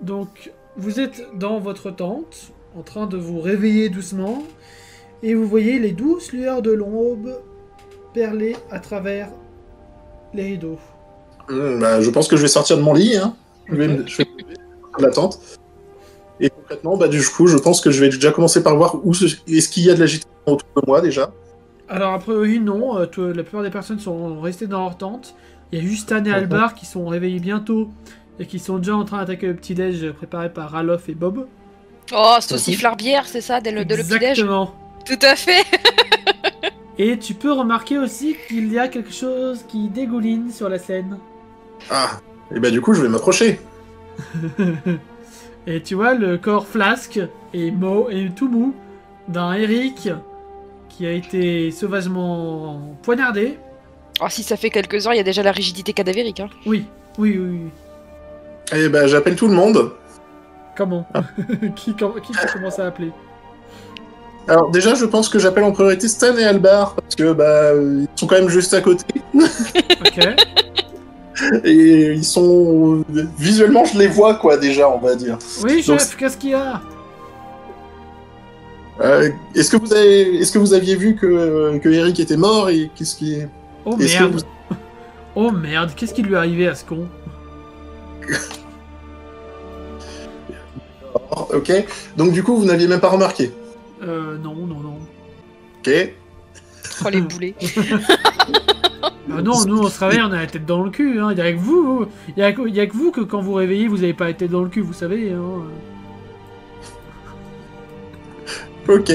Donc, vous êtes dans votre tente, en train de vous réveiller doucement, et vous voyez les douces lueurs de l'aube perler à travers les rideaux. Je pense que je vais sortir de mon lit, hein. Je vais Ok. me lever de la tente. Et concrètement, du coup, je pense que je vais déjà commencer par voir est-ce qu'il y a de l'agitation autour de moi déjà. Alors, a priori, non. La plupart des personnes sont restées dans leur tente. Il y a juste Stan et Albar qui sont réveillés bientôt et qui sont déjà en train d'attaquer le petit-déj préparé par Ralof et Bob. Oh, sauciflard-bière, c'est ça, dès le petit-déj? Exactement. Tout à fait. Et tu peux remarquer aussi qu'il y a quelque chose qui dégouline sur la scène. Ah, et du coup, je vais m'approcher. Et tu vois le corps flasque et tout mou d'un Eric qui a été sauvagement poignardé. Oh, si ça fait quelques heures, il y a déjà la rigidité cadavérique. Hein. Oui. Et j'appelle tout le monde. Comment qui peut commencer à appeler? Alors déjà, je pense que j'appelle en priorité Stan et Albar, parce que ils sont quand même juste à côté. Ok. Et ils sont... Visuellement, je les vois, quoi, déjà, on va dire. Oui, Donc, chef, qu'est-ce qu'il y a? Est-ce que vous aviez vu que Eric était mort et qu'est-ce qui... Oh Est-ce merde. que Oh merde, qu'est-ce qui lui est arrivé à ce con? Ok, donc du coup, vous n'aviez même pas remarqué. Non. Ok. Oh, les boulets. Ah non, nous on se réveille, on a la tête dans le cul, hein. Il y a que vous, que quand vous réveillez, vous avez pas la tête dans le cul, vous savez, hein. Ok.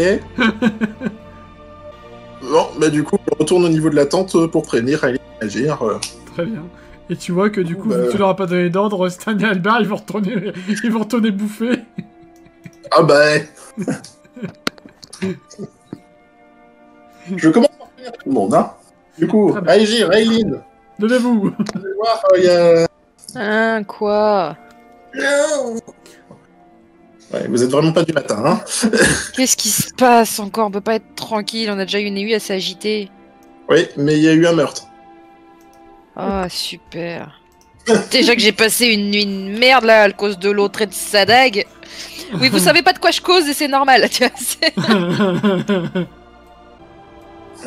Bon, du coup, je retourne au niveau de la tente pour prévenir Aileen agir. Très bien. Et tu vois que du coup, vu que tu leur as pas donné d'ordre, Stan et Albert, ils vont retourner bouffer. Ah Je commence par prévenir tout le monde, hein. Du coup, agir, Aileen. Levez-vous. Allez voir, il y a... Hein, quoi? Ouais, vous êtes vraiment pas du matin, hein. Qu'est-ce qui se passe encore? On peut pas être tranquille, on a déjà eu une nuit assez agitée. Oui, mais il y a eu un meurtre. Ah, super. Déjà que j'ai passé une nuit de merde là à cause de l'autre et de sa dague. Oui, vous savez pas de quoi je cause et c'est normal, tu vois.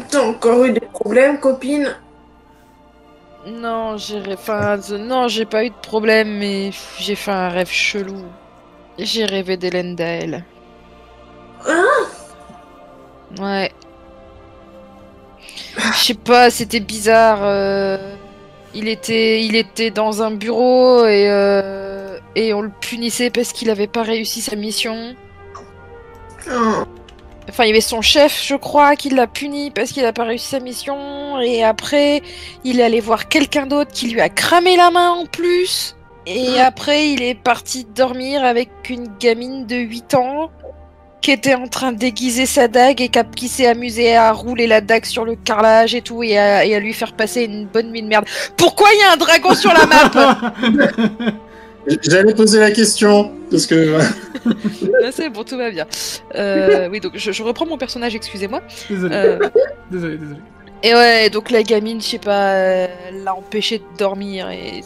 T'as encore eu des problèmes, copine? Non, j'ai pas eu de problème, mais j'ai fait un rêve chelou. J'ai rêvé d'Hélène Dael. Hein? Ouais. Je sais pas, c'était bizarre. Il était dans un bureau et on le punissait parce qu'il avait pas réussi sa mission. Oh. Enfin, il y avait son chef, je crois, qui l'a puni parce qu'il a pas réussi sa mission. Et après, il est allé voir quelqu'un d'autre qui lui a cramé la main en plus. Et après, il est parti dormir avec une gamine de 8 ans qui était en train d'aiguiser sa dague et qui s'est amusé à rouler la dague sur le carrelage et tout et à lui faire passer une bonne nuit de merde. Pourquoi il y a un dragon sur la map? J'allais poser la question, parce que... C'est bon, tout va bien. Oui, donc je reprends mon personnage, excusez-moi. Désolé. Et ouais, donc la gamine, je sais pas, l'a empêché de dormir et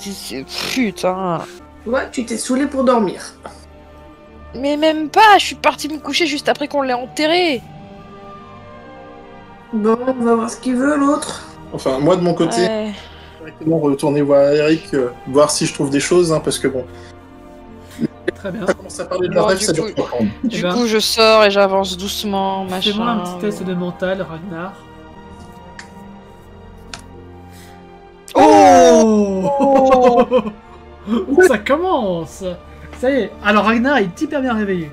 putain. Ouais, tu t'es saoulé pour dormir. Mais même pas, je suis partie me coucher juste après qu'on l'ait enterré. Bon, on va voir ce qu'il veut, l'autre. Enfin, moi, de mon côté, Ouais. directement retourner voir Eric, voir si je trouve des choses, hein, parce que bon... Très bien. Ça commence à parler de Bon, leur rêve, du ça coup- dure 3 ans. Du coup, je sors et j'avance doucement, machin. Fais-moi un petit test de mental, Ragnar. Oh, ça commence. Ça y est. Alors Ragnar est hyper bien réveillé.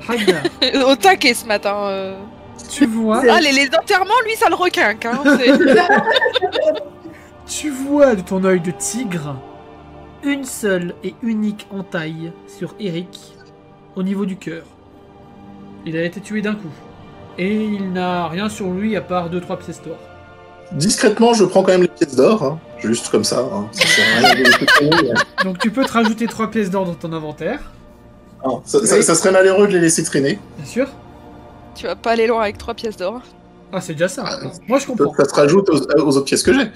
Ragnar, Au taquet ce matin. tu vois, Ah, les enterrements, lui, ça le requinque. Hein, tu vois de ton œil de tigre une seule et unique entaille sur Eric au niveau du cœur. Il a été tué d'un coup. Et il n'a rien sur lui à part 2-3 pièces d'or. Discrètement, je prends quand même les pièces d'or, hein, juste comme ça. Hein. Ça sert à rien de les couper, hein. Donc tu peux te rajouter 3 pièces d'or dans ton inventaire, Non, ça serait malheureux de les laisser traîner. bien sûr. Tu vas pas aller loin avec 3 pièces d'or. Ah, c'est déjà ça. Moi, je comprends. Ça se rajoute aux autres pièces que j'ai.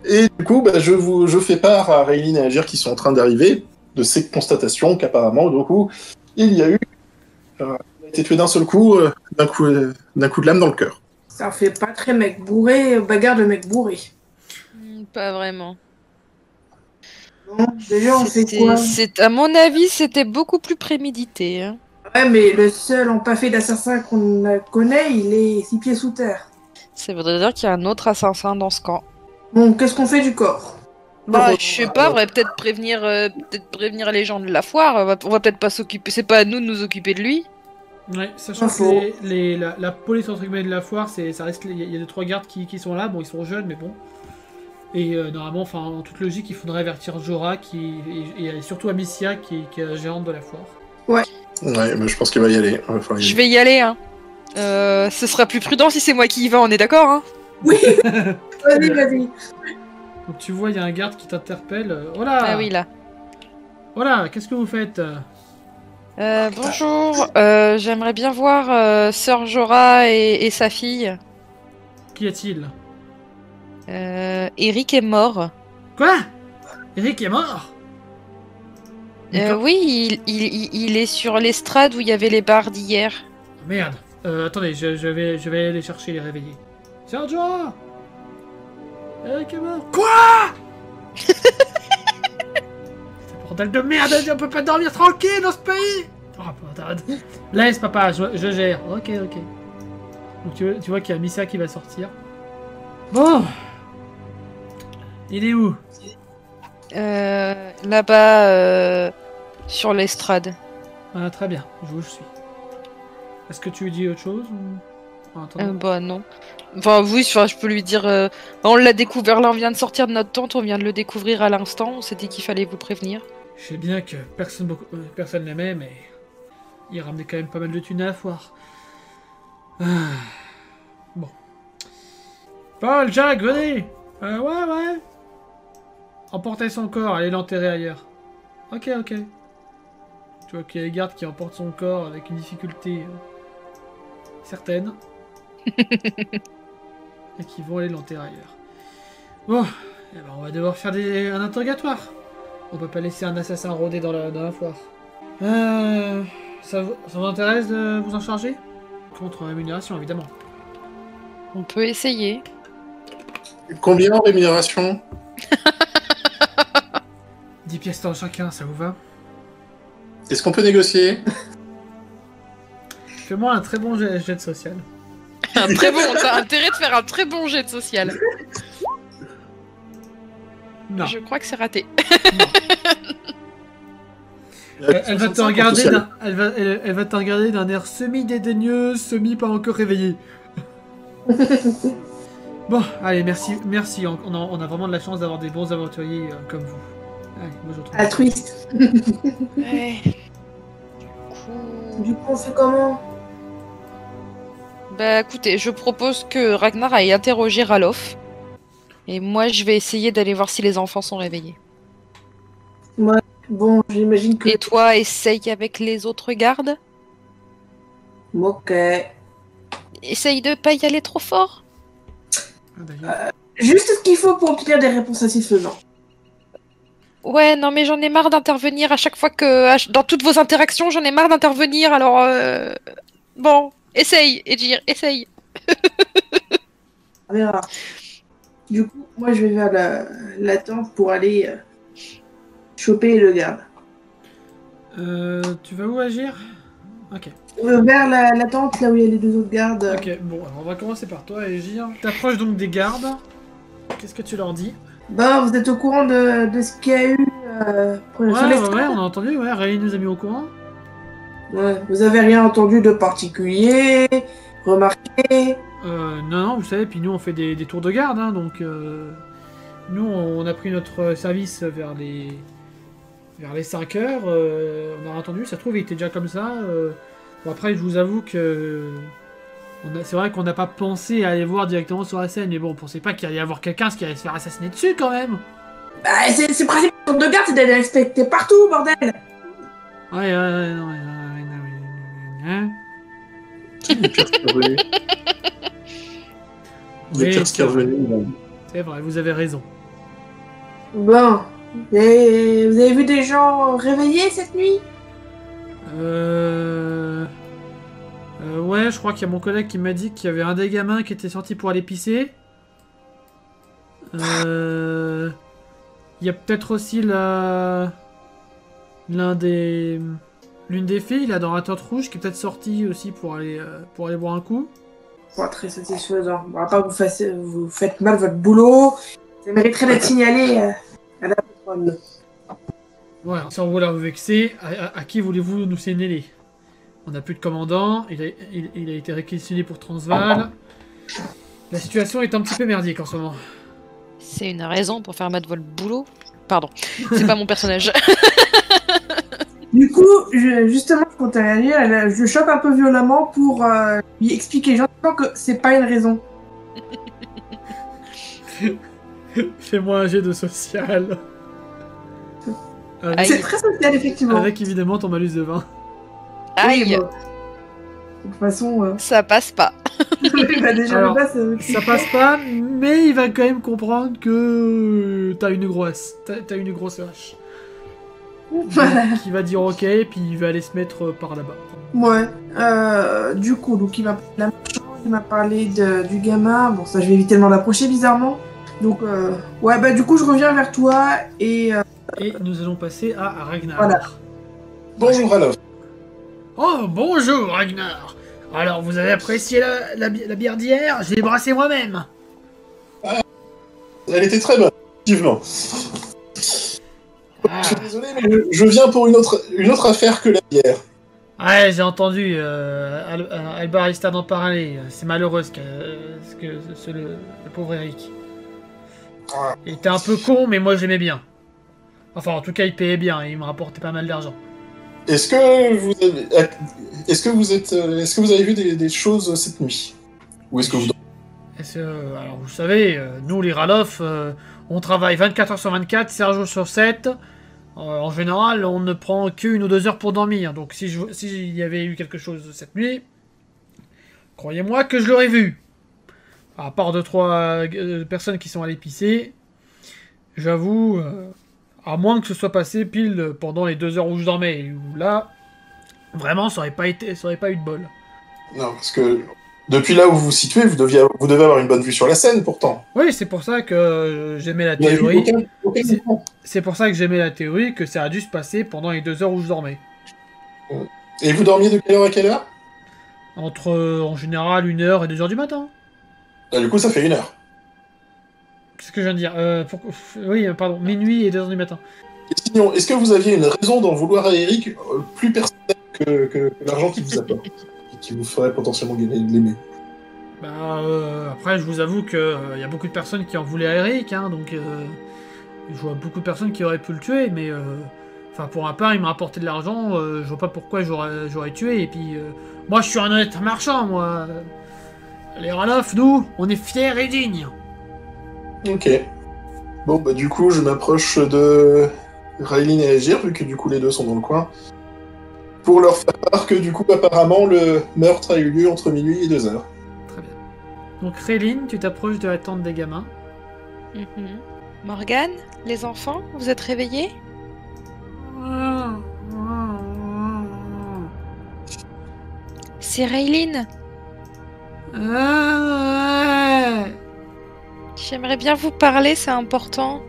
Et du coup, je fais part à Raylene et à Agir qui sont en train d'arriver. de ces constatations qu'apparemment, du coup, il y a eu... il a été tué d'un seul coup, d'un coup de lame dans le cœur. Ça fait pas très mec bourré, bagarre de mec bourré. Pas vraiment. Bon, déjà, on fait quoi? À mon avis, c'était beaucoup plus prémédité. Hein. Ouais, mais le seul empaffé d'assassin qu'on connaît, il est 6 pieds sous terre. Ça voudrait dire qu'il y a un autre assassin dans ce camp. Bon, qu'est-ce qu'on fait du corps? Bah, je sais pas, on va peut-être prévenir les gens de la foire. On va peut-être pas s'occuper. C'est pas à nous de nous occuper de lui. Ouais, sachant que la police entre guillemets de la foire, ça reste, il y a 2-3 gardes qui sont là. Bon, ils sont jeunes, mais bon. Et normalement, enfin, en toute logique, il faudrait avertir Jorah et surtout Amicia qui est la gérante de la foire. Ouais, mais je pense qu'il va y aller. Je vais y aller, hein. Ce sera plus prudent si c'est moi qui y va, on est d'accord, hein? Oui. Vas-y. Donc tu vois, il y a un garde qui t'interpelle. Oh là! Ah oui, là. Voilà, qu'est-ce que vous faites? Bonjour, j'aimerais bien voir Sœur Jorah et sa fille. Qu'y a-t-il? Eric est mort. Quoi? Eric est mort? Oui, il est sur l'estrade où il y avait les bars d'hier. Oh, merde. Attendez, je vais aller chercher les réveiller. Sœur Jorah! Eric est mort. Quoi? Bordel de merde, on peut pas dormir tranquille dans ce pays. Oh, bordel. Laisse papa, je gère. Ok. Donc tu vois qu'il y a Missa qui va sortir. Bon. Il est où? Là-bas, sur l'estrade. Ah, très bien, je vois où je suis. Est-ce que tu lui dis autre chose ou... Bah non. Enfin oui, je peux lui dire... on l'a découvert là, on vient de sortir de notre tente, on vient de le découvrir à l'instant, on s'est dit qu'il fallait vous prévenir. Je sais bien que personne l'aimait, mais il ramenait quand même pas mal de thunes à la foire. Bon. Paul, Jack, venez. Ouais. Emportez son corps, allez l'enterrer ailleurs. Ok. Tu vois qu'il y a les gardes qui emportent son corps avec une difficulté certaine. Et qui vont aller l'enterrer ailleurs. Bon, eh ben on va devoir faire un interrogatoire. On peut pas laisser un assassin rôder dans la foire. Ça vous intéresse de vous en charger? Contre rémunération, évidemment. On peut essayer. Combien en rémunération? 10 pièces dans chacun, ça vous va? Est-ce qu'on peut négocier? Fais-moi un très bon jet de social. T'as intérêt de faire un très bon jet de social. Non. Je crois que c'est raté. Elle va te regarder elle va te regarder d'un air semi-dédaigneux, semi-pas encore réveillé. Bon, allez, merci. On a vraiment de la chance d'avoir des bons aventuriers comme vous. Allez, moi je retrouve. Altruiste. Ouais. Du coup, on fait comment? Bah écoutez, je propose que Ragnar aille interroger Ralof. Et moi, je vais essayer d'aller voir si les enfants sont réveillés. Ouais, bon, j'imagine que... Et toi, essaye avec les autres gardes. Ok. Essaye de pas y aller trop fort. Juste ce qu'il faut pour obtenir des réponses satisfaisantes. Ouais, non mais j'en ai marre d'intervenir à chaque fois que... Dans toutes vos interactions, j'en ai marre d'intervenir, alors... Bon, essaye, Edgir, essaye. On verra. Du coup, moi je vais vers la tente pour aller choper le garde. Tu vas où agir? Ok. Vers la tente, là où il y a les deux autres gardes. Ok, bon, alors on va commencer par toi, Agir. T'approches donc des gardes. Qu'est-ce que tu leur dis? Bah, vous êtes au courant de ce qu'il y a eu sur l'estrade? Ouais, on a entendu, ouais, Ray nous a mis au courant. Ouais, vous avez rien entendu de particulier, remarqué? Non, vous savez, puis nous on fait des tours de garde, hein, donc nous on a pris notre service vers les 5 heures, on a entendu, ça se trouve il était déjà comme ça. Bon, après je vous avoue que c'est vrai qu'on n'a pas pensé à aller voir directement sur la scène, mais bon, on pensait pas qu'il allait y avoir quelqu'un qui allait se faire assassiner dessus quand même. Bah, c'est le principe de tour de garde, c'est d'aller respecter partout, bordel! Ouais. Il y a Pierce qui est revenu. Il y a Pierce qui est revenu. C'est vrai, vous avez raison. Bon, Et vous avez vu des gens réveillés cette nuit? Ouais, je crois qu'il y a mon collègue qui m'a dit qu'il y avait un des gamins qui était sorti pour aller pisser. Il y a peut-être aussi l'une des filles là dans la tente rouge qui est peut-être sortie aussi pour aller boire un coup. Bon, très satisfaisant. Bon, à part que vous faites mal votre boulot, ça mériterait d'être signalé à la patronne. Ouais, sans vouloir vous vexer, à qui voulez-vous nous signaler? On n'a plus de commandant, il a été réquisitionné pour Transvaal. La situation est un petit peu merdique en ce moment. C'est une raison pour faire mal votre boulot. Pardon, c'est pas mon personnage. Du coup, justement, je comptais réagir, je chope un peu violemment pour lui expliquer gentiment que c'est pas une raison. Fais-moi un jet de social. Aïe. C'est très social, effectivement. Avec évidemment ton malus de 20. Aïe, Oui, bon. De toute façon, ça passe pas. bah déjà, Alors, le bas, Ça passe pas, mais il va quand même comprendre que t'as une grosse hache. Voilà. Qui va dire ok, puis il va aller se mettre par là-bas. Ouais. Du coup, donc il m'a parlé de la marchande, il m'a parlé du gamin. Bon, ça, je vais éviter de m'en approcher bizarrement. Donc, ouais, bah du coup, je reviens vers toi et Et nous allons passer à Ragnar. Voilà. Bonjour Ralof. Oh, bonjour Ragnar. Alors, vous avez apprécié la bière d'hier? Je l'ai brassée moi-même. Elle était très bonne, effectivement. Ah. Je suis désolé, mais je viens pour une autre affaire que la bière. Ouais, j'ai entendu Albarista d'en parler. C'est malheureux le pauvre Eric. Ah. Il était un peu con, mais moi j'aimais bien. Enfin, en tout cas, il payait bien et il me rapportait pas mal d'argent. Est-ce que vous avez vu des choses cette nuit? Ou est-ce que vous... Alors, vous savez, nous les Ralof, on travaille 24 heures sur 24, 7 jours sur 7. En général, on ne prend qu'1 ou 2 heures pour dormir. Donc, si y avait eu quelque chose cette nuit, croyez-moi que je l'aurais vu. À part 2-3 personnes qui sont allées pisser, j'avoue, à moins que ce soit passé pile pendant les 2 heures où je dormais. Où là, vraiment, ça aurait pas eu de bol. Non, parce que depuis là où vous vous situez, vous devez avoir une bonne vue sur la Seine, pourtant. Oui, c'est pour ça que j'aimais la Vous n'avez vu théorie. aucun mouvement. C'est pour ça que j'aimais la théorie que ça a dû se passer pendant les 2 heures où je dormais. Et vous dormiez de quelle heure à quelle heure? Entre, en général, 1 heure et 2 heures du matin. Ah, du coup, ça fait 1 heure. Qu'est-ce que je viens de dire Oui, pardon, minuit et 2 heures du matin. Et sinon, est-ce que vous aviez une raison d'en vouloir à Eric plus personnelle que l'argent qu'il vous apporte, et qui vous ferait potentiellement gagner de l'aimer? Bah, après, je vous avoue que y a beaucoup de personnes qui en voulaient à Eric, hein, donc je vois beaucoup de personnes qui auraient pu le tuer, mais enfin, pour ma part, il m'a rapporté de l'argent, je vois pas pourquoi j'aurais tué, et puis moi, je suis un honnête marchand, moi. Les Ralof, nous, on est fiers et dignes. Ok. Bon, bah du coup, je m'approche de Raylene et Agir, vu que du coup les deux sont dans le coin, pour leur faire part que du coup, apparemment, le meurtre a eu lieu entre minuit et 2 heures. Très bien. Donc, Réline, tu t'approches de la tente des gamins. Morgane, les enfants, vous êtes réveillés? C'est Raylene. J'aimerais bien vous parler, c'est important.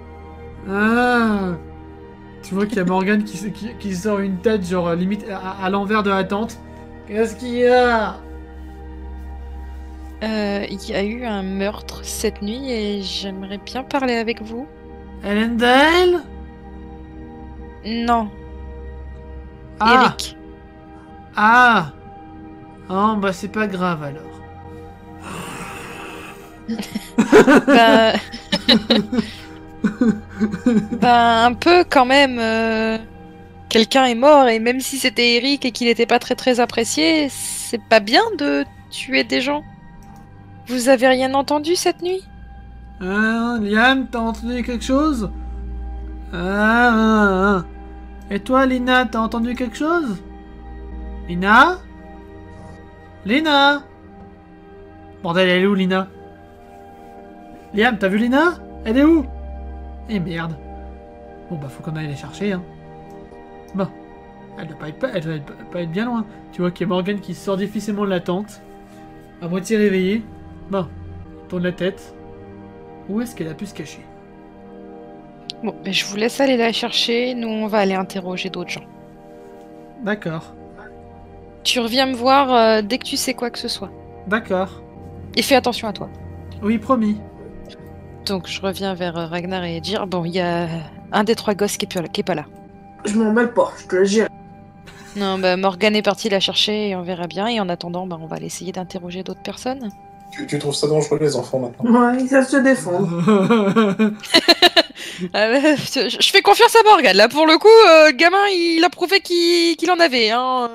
Tu vois qu'il y a Morgane qui sort une tête, genre limite à l'envers de la tente. Qu'est-ce qu'il y a? Il y a eu un meurtre cette nuit et j'aimerais bien parler avec vous. Elendel? Non, Ah. Eric. Ah. Oh, bah c'est pas grave alors. Ben... ben, un peu quand même. Quelqu'un est mort et même si c'était Eric et qu'il n'était pas très très apprécié, c'est pas bien de tuer des gens. Vous avez rien entendu cette nuit? Liam, t'as entendu quelque chose? Et toi, Lina, t'as entendu quelque chose? Lina? Lina? Bordel, elle est où, Lina? Liam, t'as vu Lina? Elle est où? Eh merde. Bon, bah, faut qu'on aille les chercher, hein. Bon. Elle doit pas être bien loin. Tu vois qu'il y a Morgane qui sort difficilement de la tente. À moitié réveillée. Bon. Il tourne la tête. Où est-ce qu'elle a pu se cacher? Bon, mais je vous laisse aller la chercher. Nous, on va aller interroger d'autres gens. D'accord. Tu reviens me voir dès que tu sais quoi que ce soit. D'accord. Et fais attention à toi. Oui, promis. Donc, je reviens vers Ragnar et dire bon, il y a un des 3 gosses qui est pas là. Je m'en mêle pas, je te le jure. Non, bah, Morgane est partie la chercher et on verra bien. Et en attendant, bah, on va aller essayer d'interroger d'autres personnes. Tu trouves ça dangereux, les enfants, maintenant? Ouais, ça se défend. Je fais confiance à Morgane. Là, pour le coup, le gamin, il a prouvé qu'il en avait. Hein.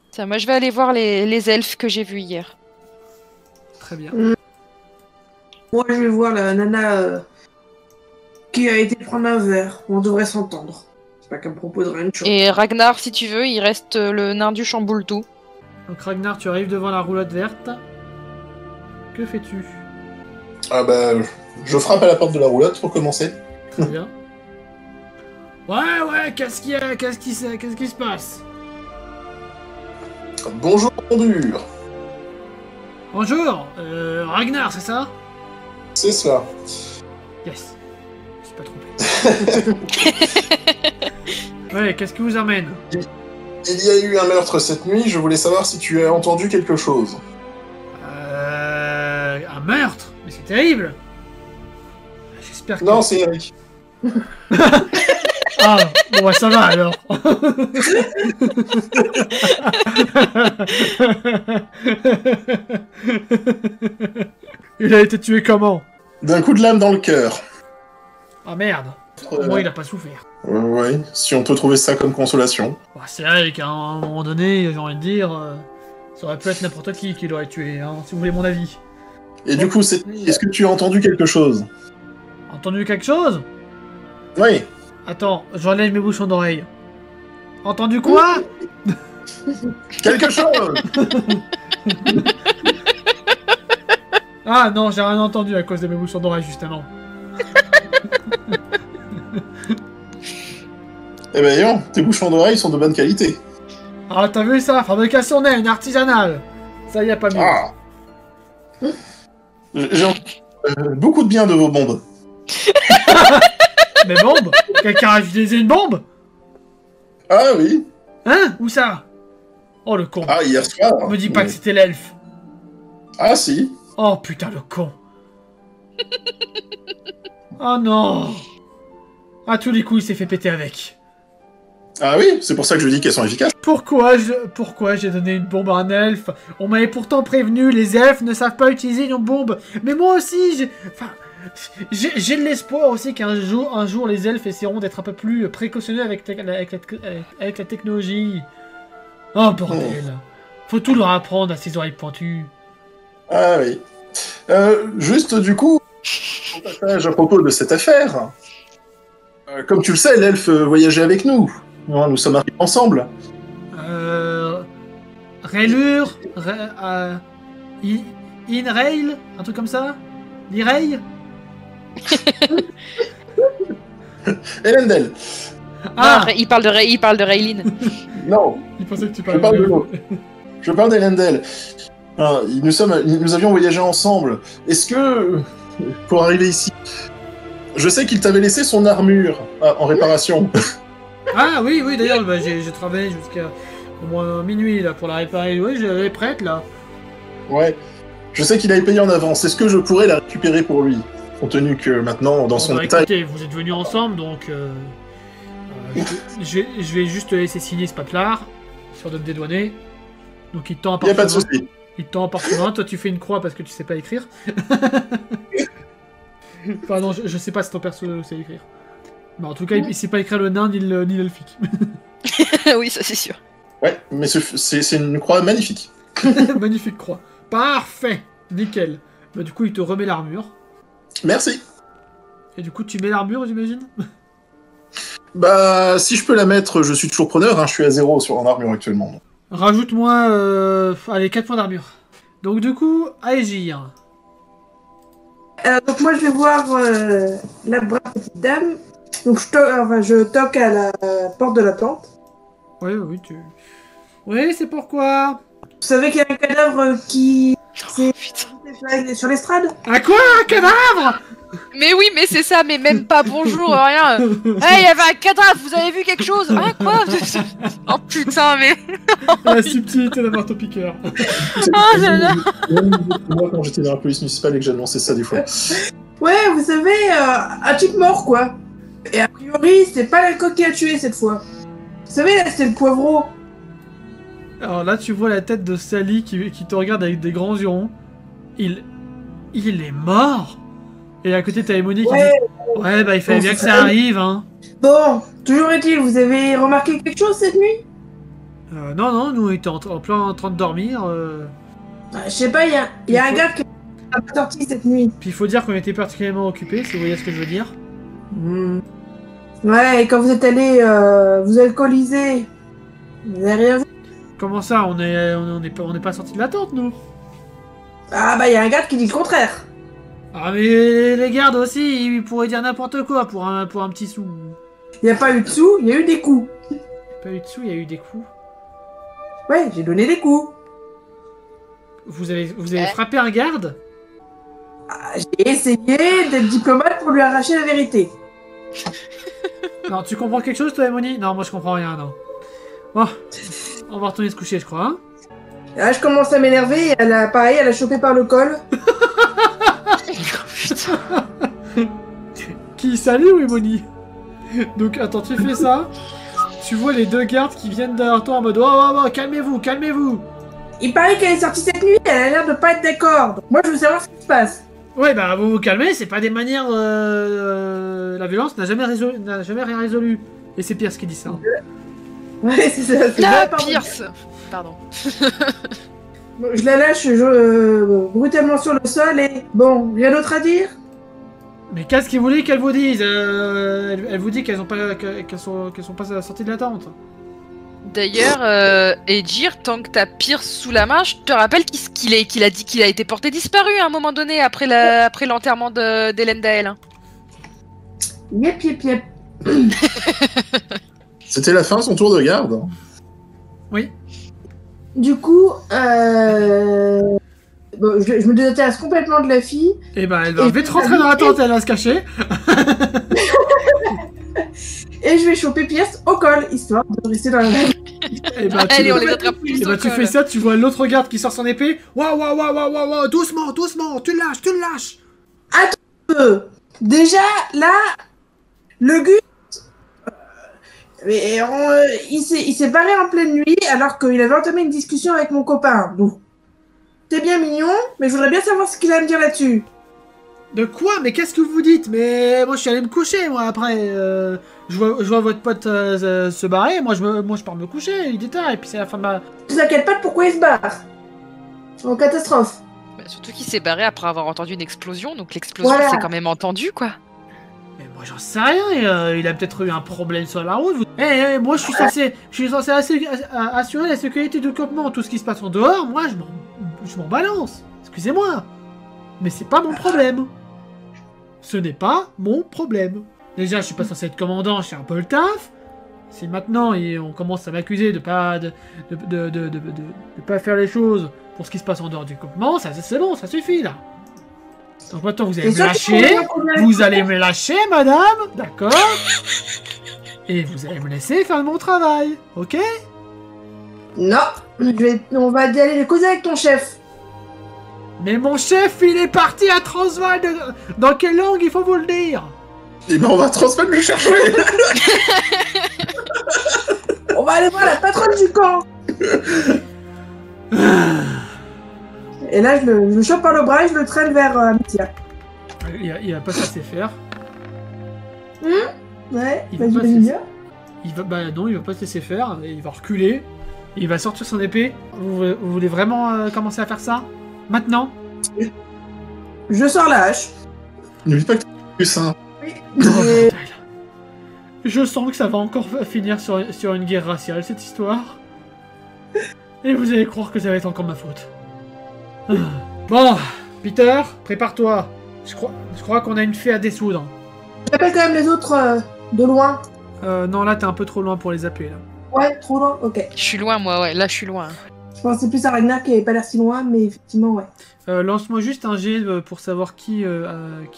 Tiens, moi, je vais aller voir les elfes que j'ai vus hier. Très bien. Moi, je vais voir la nana qui a été prendre un verre. On devrait s'entendre. C'est pas qu'elle me proposerait une chose. Et Ragnar, si tu veux, il reste le nain du chamboule tout. Donc Ragnar, tu arrives devant la roulotte verte. Que fais-tu? Ah bah, je frappe à la porte de la roulotte pour commencer. Très bien. Ouais, qu'est-ce qu'il y a? Qu'est-ce qui se passe? Bonjour, Dur. Bonjour, Ragnar, c'est ça? C'est cela. Yes. Je suis pas trompé. Ouais, qu'est-ce qui vous amène? Il y a eu un meurtre cette nuit, je voulais savoir si tu as entendu quelque chose. Un meurtre? Mais c'est terrible! J'espère que... Non, c'est Eric. Ah, bon bah ça va alors. Il a été tué comment? D'un coup de lame dans le cœur. Ah merde. Au moins il a pas souffert. Ouais, si on peut trouver ça comme consolation. Bah, c'est vrai qu'à un moment donné, j'ai envie de dire, ça aurait pu être n'importe qui l'aurait tué, hein, si vous voulez mon avis. Et du coup, est-ce que tu as entendu quelque chose? Entendu quelque chose? Oui. Attends, j'enlève mes bouchons d'oreille. Entendu quoi? Quelque chose. Ah non, j'ai rien entendu à cause de mes bouchons d'oreille, justement. Eh ben, yon, tes bouchons d'oreille sont de bonne qualité. Ah, t'as vu ça? Fabrication naine, artisanale. Ça y a pas mieux. Ah. J'ai beaucoup de bien de vos bombes. Mais bombes? Quelqu'un a utilisé une bombe? Ah oui. Hein? Où ça? Oh le con. Ah, hier soir. Me dis pas que c'était l'elfe. Ah si. Oh putain le con. Oh non. À tous les coups, il s'est fait péter avec. Ah oui, c'est pour ça que je dis qu'elles sont efficaces. Pourquoi j'ai donné une bombe à un elfe? On m'avait pourtant prévenu, les elfes ne savent pas utiliser une bombe. Mais moi aussi, j'ai de l'espoir aussi qu'un jour, les elfes essaieront d'être un peu plus précautionneux avec la technologie. Oh bordel. Faut tout leur apprendre à ces oreilles pointues. Ah oui. Juste du coup, on partage à propos de cette affaire. Comme tu le sais, l'elfe voyageait avec nous. Nous sommes arrivés ensemble. Raylure, In-Rail, un truc comme ça? L'Irail? Elendel. Ah, il parle de Raylin. Non. Il pensait que tu Je parle de l'autre. Je parle d'Elendel. Nous avions voyagé ensemble. Est-ce que, pour arriver ici, je sais qu'il t'avait laissé son armure en réparation. Ah oui, d'ailleurs, bah, j'ai travaillé jusqu'à au moins minuit là pour la réparer. Oui, je l'avais prête là. Ouais. Je sais qu'il avait payé en avance. Est-ce que je pourrais la récupérer pour lui? Compte tenu que maintenant, dans son état... Écoutez, vous êtes venus ensemble, donc je vais juste te laisser signer ce papier-là sur notre dédouané. Donc il te tend un Il n'y a pas de parchemin. souci. Il te tend un parchemin, toi tu fais une croix parce que tu sais pas écrire. Enfin non, je sais pas si ton perso sait écrire. Mais en tout cas, il sait pas écrire le nain ni l'elfique. Oui, ça c'est sûr. Ouais, mais c'est une croix magnifique. Magnifique croix. Parfait. Nickel. Bah du coup, il te remet l'armure. Merci. Et du coup, tu mets l'armure, j'imagine? Bah, si je peux la mettre, je suis toujours preneur, hein, je suis à 0 en armure actuellement. Rajoute-moi, allez, 4 points d'armure. Donc du coup, Aegir. Donc moi je vais voir la brave petite dame Donc je toque à la porte de la tente. Oui, oui, tu... Oui, c'est pourquoi? Vous savez qu'il y a un cadavre qui Oh, putain. sur l'estrade? À quoi? Un cadavre? Mais oui, mais c'est ça, mais même pas bonjour, rien. Eh, il y avait un cadavre, vous avez vu quelque chose? Hein, quoi? Oh putain, mais... La subtilité d'un marteau-piqueur. Oh là là. Moi, quand j'étais dans la police municipale et que j'annonçais ça des fois. Ouais, vous savez, un type mort, quoi. Et a priori, c'est pas l'alcool qui a tué cette fois. Vous savez, là, c'est le poivreau. Alors là, tu vois la tête de Sally qui te regarde avec des grands yeux ronds. Il est mort. Et à côté, t'as Emony qui Ouais. dit... Ouais, bah il fallait Bon, bien que c'est ça ça. arrive, hein. Bon, toujours est-il, vous avez remarqué quelque chose cette nuit? Non, non, nous, on était en plein en train de dormir. Je sais pas, il y a un gars qui a pas sorti cette nuit. Puis il faut dire qu'on était particulièrement occupés, si vous voyez ce que je veux dire. Ouais, et quand vous êtes allé vous alcooliser, vous avez rien vu? Comment ça, on n'est pas sortis de la tente, nous? Ah bah, il y a un gars qui dit le contraire. Ah mais les gardes aussi, ils pourraient dire n'importe quoi pour un petit sou. Il n'y a pas eu de sous, il y a eu des coups. Pas eu de sous, il y a eu des coups. Ouais, j'ai donné des coups. Vous avez frappé un garde? Ah, j'ai essayé d'être diplomate pour lui arracher la vérité. Non, tu comprends quelque chose toi, Emony? Non, moi je comprends rien, non. Bon, on va retourner se coucher, je crois, hein? Là, je commence à m'énerver et elle a chopé par le col. Qui salue ou Emony? Donc attends, tu fais ça. Tu vois les deux gardes qui viennent derrière toi en mode oh, calmez-vous, calmez-vous. Il paraît qu'elle est sortie cette nuit, elle a l'air de pas être d'accord. Donc moi, je veux savoir ce qui se passe. Ouais, bah vous vous calmez, c'est pas des manières. La violence n'a jamais rien résolu. Et c'est Pierce qui dit ça. Ouais, c'est ça. C'est Ah, vrai, Pierce. Pardon. Bon, je la lâche brutalement sur le sol et... Bon, rien d'autre à dire? Mais qu'est-ce qu'ils voulaient qu'elle vous dise? Elle vous dit qu'elles sont pas sorties de la tente. D'ailleurs, Edgir, tant que t'as Pierce sous la main, je te rappelle qu'il a dit qu'il a été porté disparu à un moment donné après l'enterrement d'Hélène Dael. Hein. Yep, yep, yep. C'était la fin de son tour de garde. Oui. Du coup, bon, je me désintéresse complètement de la fille. Et bah elle va vite rentrer dans la tente, elle va se cacher. Et je vais choper Pierce au col, histoire de rester dans la même. Et bah Allez, on les attrape plus Et bah au tu col. fais ça, tu vois l'autre garde qui sort son épée. Waouh, doucement, tu le lâches. Déjà, là, le Gus, il s'est barré en pleine nuit alors qu'il avait entamé une discussion avec mon copain. Donc, c'est bien mignon, mais je voudrais bien savoir ce qu'il a à me dire là-dessus. De quoi? Mais qu'est-ce que vous dites? Mais moi je suis allé me coucher, moi après. Je vois votre pote se barrer, moi je pars me coucher, il est tard, et puis c'est la fin de ma... Tu t'inquiètes pas de pourquoi il se barre. En catastrophe. Bah, surtout qu'il s'est barré après avoir entendu une explosion, donc l'explosion Voilà. c'est quand même entendu quoi. Mais moi j'en sais rien, il a peut-être eu un problème sur la route. Moi je suis censé assurer la sécurité du campement, tout ce qui se passe en dehors, moi je m'en balance. Excusez-moi. Mais c'est pas mon problème. Ce n'est pas mon problème. Déjà je suis pas censé être commandant, je fais un peu le taf. Si maintenant on commence à m'accuser de pas faire les choses pour ce qui se passe en dehors du campement, ça c'est bon, ça suffit là. Donc maintenant vous allez me lâcher, vous allez me lâcher madame, d'accord? Et vous allez me laisser faire mon travail, ok? Non, on va y aller causer avec ton chef. Mais mon chef il est parti à Transvaal, dans quelle langue il faut vous le dire? Et ben on va transmettre le chercher. On va aller voir la patronne du camp. Et là, je le chope par le bras et je le traîne vers Amithia. Il va pas se laisser faire. Ouais, Il va vas-y, pas vas-y, se- viens. Il va pas se laisser faire, et il va reculer, il va sortir son épée. Vous voulez vraiment commencer à faire ça? Maintenant? Je sors la hache. N'oublie pas que t'es plus hein. Et- Je sens que ça va encore finir sur une guerre raciale, cette histoire. Et vous allez croire que ça va être encore ma faute. Bon, Peter, prépare-toi. Je crois qu'on a une fée à dessoudre. J'appelle quand même les autres De loin. Non, là, t'es un peu trop loin pour les appuyer, là. Ouais, trop loin, ok. Je suis loin, moi, ouais. Là, je suis loin. Je pensais plus à Ragnar qui avait pas l'air si loin, mais effectivement, ouais. Lance-moi juste un jet pour savoir qui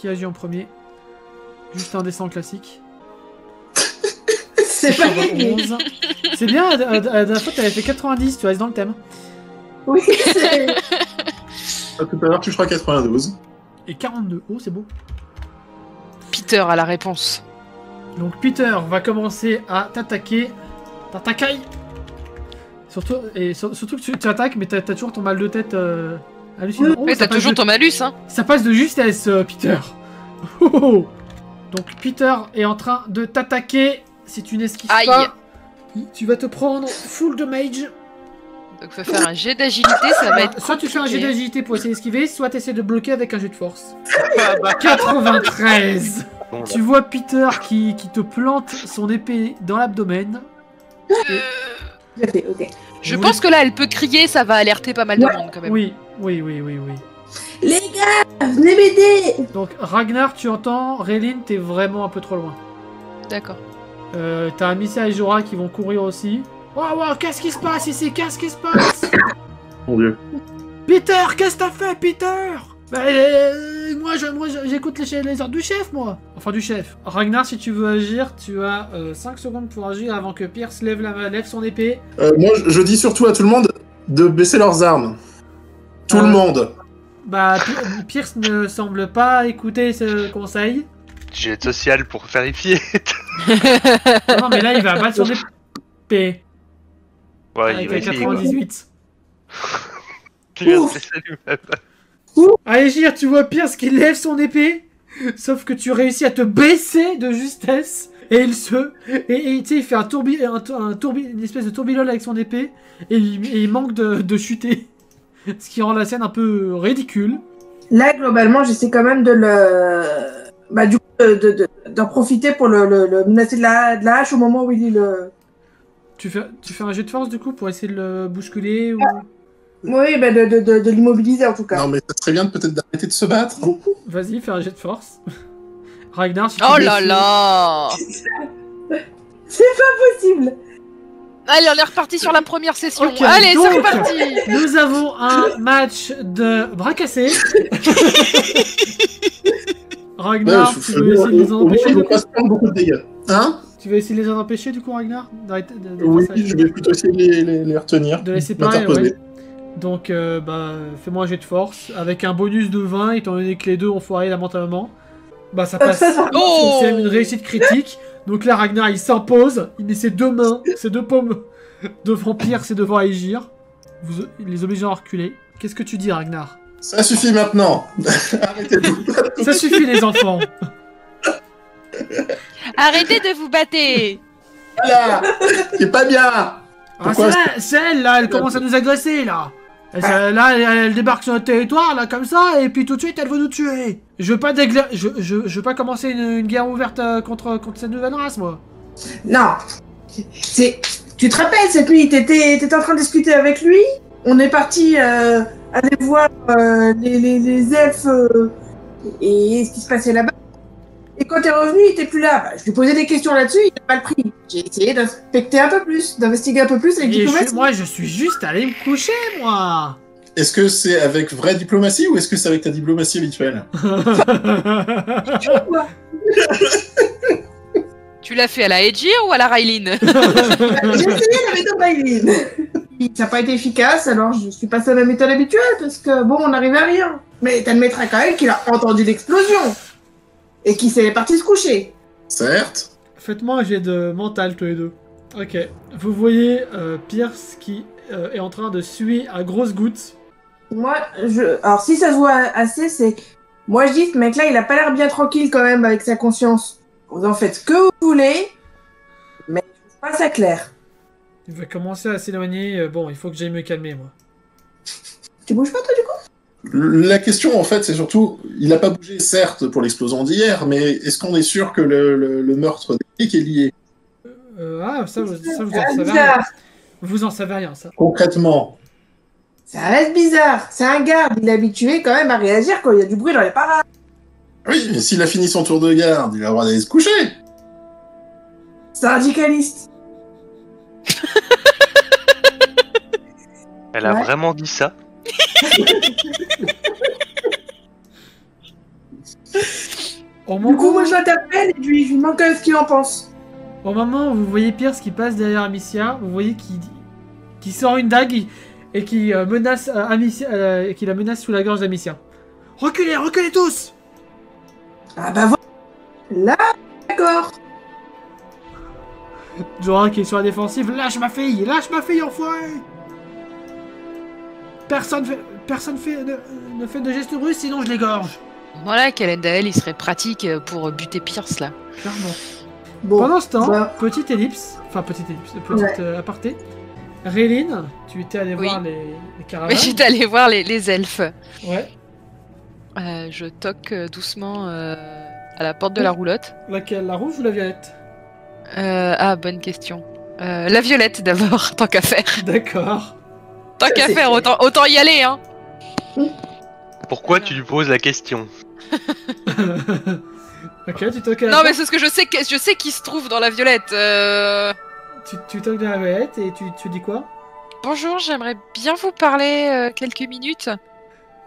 agit en premier. Juste un dessin classique. C'est pas gagné. 11. C'est bien, à la dernière fois, t'avais fait 90, tu restes dans le thème. Oui, c'est... Tout à l'heure, tu feras 92. Et 42, oh, c'est beau. Peter a la réponse. Donc Peter va commencer à t'attaquer. T'attaquer. Surtout que tu attaques, mais t'as toujours ton mal de tête hallucinant. Oh, Mais ça t'as passe toujours de- ton malus, hein. Ça passe de justesse, Peter. Oh, oh, oh. Donc Peter est en train de t'attaquer. Si tu n'esquives Aïe. pas, tu vas te prendre full damage. Donc faut faire un jet d'agilité, ça va être Soit tu fais un jet compliqué. d'agilité pour essayer d'esquiver, soit tu essaies de bloquer avec un jet de force. Ah bah, 93. bon, Tu vois Peter qui te plante son épée dans l'abdomen. J'ai fait, ok. Je Vous pense que là, elle peut crier, ça va alerter pas mal de monde quand même. Oui. Les gars, venez m'aider. Donc Ragnar, tu entends, Raylene, t'es vraiment un peu trop loin. D'accord. T'as Amicia et Jorah qui vont courir aussi. Wow, qu'est-ce qui se passe ici? Qu'est-ce qui se passe? Mon dieu. Peter, qu'est-ce que t'as fait, Peter? Moi, j'écoute les ordres du chef, moi. Enfin, du chef. Ragnar, si tu veux agir, tu as 5 secondes pour agir avant que Pierce lève son épée. Moi, je dis surtout à tout le monde de baisser leurs armes. Tout le monde. Bah, Pierce ne semble pas écouter ce conseil. jet social pour vérifier. Non, mais là, il va battre son épée. Ouais, Avec il va un essayer, quoi. 98. Tu viens de Ouf. laisser lui-même. Allez, Gire, tu vois Pierce qui lève son épée. Sauf que tu réussis à te baisser de justesse. Et il se. Et tu sais, il fait une espèce de tourbillon avec son épée. Et il manque de chuter. Ce qui rend la scène un peu ridicule. Là, globalement, j'essaie quand même de le... Bah, du coup, d'en profiter pour le menacer de la hache au moment où il est le... Tu fais un jet de force du coup pour essayer de le bousculer ou... Oui, bah, de l'immobiliser en tout cas. Non, mais ça serait bien peut-être d'arrêter de se battre. Vas-y, fais un jet de force. Ragnar, si tu Oh veux là essayer- là. C'est pas possible. Allez, on est reparti sur la première session. Ok, Allez, donc- c'est reparti. Nous avons un match de bras cassés. Ragnar, tu veux essayer de les en empêcher Je du ne coup pas se prendre beaucoup de dégâts. Hein? Tu veux essayer de les en empêcher du coup, Ragnar d'arrêter de Oui, faire ça, je vais plutôt essayer de les retenir. de les séparer, m'interposer. ouais. Donc, fais-moi un jet de force avec un bonus de 20, étant donné que les deux ont foiré lamentablement. Bah, ça passe. Oh. C'est même une réussite critique. Donc là, Ragnar, il s'impose. Il met ses deux mains, ses deux paumes devant Pierce et devant Aegir. Il les oblige à reculer. Qu'est-ce que tu dis, Ragnar? Ça suffit maintenant. Arrêtez tout. Ça suffit, les enfants. Arrêtez de vous battre. Voilà. C'est pas bien. Ah, Pourquoi c'est elle, là, elle commence à nous agresser, là. Là, elle débarque sur notre territoire, là, comme ça, et puis tout de suite, elle veut nous tuer. Je veux pas commencer une guerre ouverte contre cette nouvelle race, moi. Non. C'est... Tu te rappelles, cette nuit, t'étais en train de discuter avec lui. On est parti aller voir les elfes et ce qui se passait là-bas. Et quand t'es revenu, il était plus là. Bah, je lui posais des questions là-dessus, il a pas le pris. J'ai essayé d'inspecter un peu plus, d'investiguer un peu plus avec Et diplomatie. moi, je suis juste allé me coucher, moi. Est-ce que c'est avec vraie diplomatie ou est-ce que c'est avec ta diplomatie habituelle? Tu l'as fait à la Edgir ou à la Raylene? J'ai essayé la méthode Bailey. Ça n'a pas été efficace, alors je suis passé à la méthode habituelle parce que bon, on n'arrivait à rien. Mais t'admettras quand même qu'il a entendu l'explosion et qu'il s'est parti se coucher. Certes. Faites-moi un jet de mental, tous les deux. Ok. Vous voyez Pierce qui est en train de suer à grosses gouttes. Moi, alors si ça se voit assez, c'est... Moi je dis, ce mec-là, il a pas l'air bien tranquille quand même avec sa conscience. Vous en faites ce que vous voulez, mais je trouve pas ça clair. Il va commencer à s'éloigner. Bon, il faut que j'aille me calmer, moi. Tu bouges pas toi du coup? La question, en fait, c'est surtout, il n'a pas bougé, certes, pour l'explosion d'hier, mais est-ce qu'on est sûr que le meurtre d'Eric est lié? Ça, vous en Ça savez reste rien. bizarre. Vous en savez rien, ça. Concrètement. Ça reste bizarre. C'est un garde, il est habitué quand même à réagir quand il y a du bruit dans les parages. Oui, mais s'il a fini son tour de garde, il a le droit d'aller se coucher. C'est radicaliste. Elle a Ouais. vraiment dit ça? Au Du moment, coup, moi je l'interpelle et je lui demande ce qu'il en pense. au moment où vous voyez Pierce qui passe derrière Amicia, vous voyez qu'il sort une dague et qui menace Amicia, et qui la menace sous la gorge d'Amicia. Reculez, reculez tous! Ah bah voilà. Là, d'accord. Jorah qui est sur la défensive, lâche ma fille, enfoiré! Personne ne fait de gestes brusques, sinon je l'égorge. Voilà, Calendal, il serait pratique pour buter Pierce là. Clairement. Bon. Pendant ce temps, bah, petite Ouais. aparté. Rayline, tu étais allé Oui. voir les Mais caravanes. j'étais allée voir les elfes. Ouais. Je toque doucement à la porte de la roulotte. Laquelle, la rouge ou la violette? Bonne question. La violette d'abord, tant qu'à faire. D'accord. Tant qu'à c'est faire, clair. autant y aller, hein. Pourquoi tu lui poses la question? Ok, tu toques à la Non, mais porte. c'est ce que je sais qui se trouve dans la violette. Tu toques dans la violette et tu dis quoi? Bonjour, j'aimerais bien vous parler quelques minutes.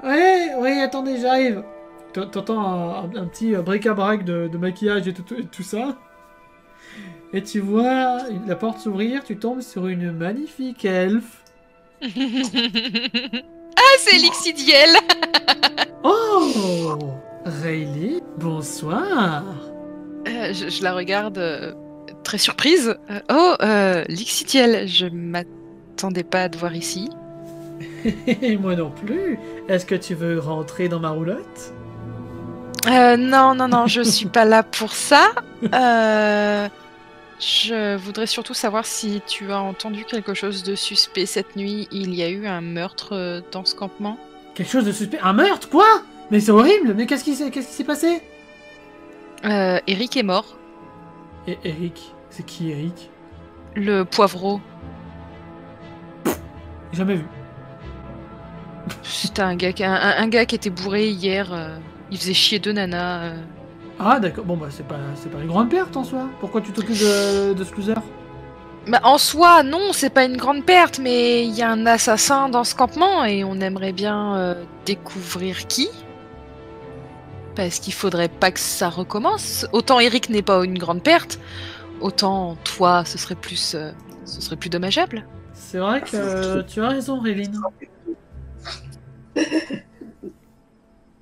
Oui, attendez, j'arrive. T'entends un petit bric-à-brac de maquillage et tout ça. Et tu vois la porte s'ouvrir, tu tombes sur une magnifique elfe. Ah, c'est Lixidiel. Oh, Rayleigh, bonsoir. Je la regarde très surprise. Lixidiel, je m'attendais pas à te voir ici. Et moi non plus. Est-ce que tu veux rentrer dans ma roulotte? Non, je suis pas là pour ça. Je voudrais surtout savoir si tu as entendu quelque chose de suspect cette nuit. Il y a eu un meurtre dans ce campement. Quelque chose de suspect? Un meurtre? Quoi? Mais c'est horrible. Mais qu'est-ce qui s'est passé? Eric est mort. Et Eric? C'est qui Eric? Le poivreau. Jamais vu. C'était un gars qui était bourré hier. Il faisait chier deux nanas. Ah d'accord. Bon bah c'est pas une grande perte en soi. Pourquoi tu t'occupes de ce loser? Bah, en soi, non, c'est pas une grande perte, mais il y a un assassin dans ce campement et on aimerait bien découvrir qui. Parce qu'il faudrait pas que ça recommence. Autant Eric n'est pas une grande perte, autant toi, ce serait plus dommageable. C'est vrai que tu as raison, Rayline.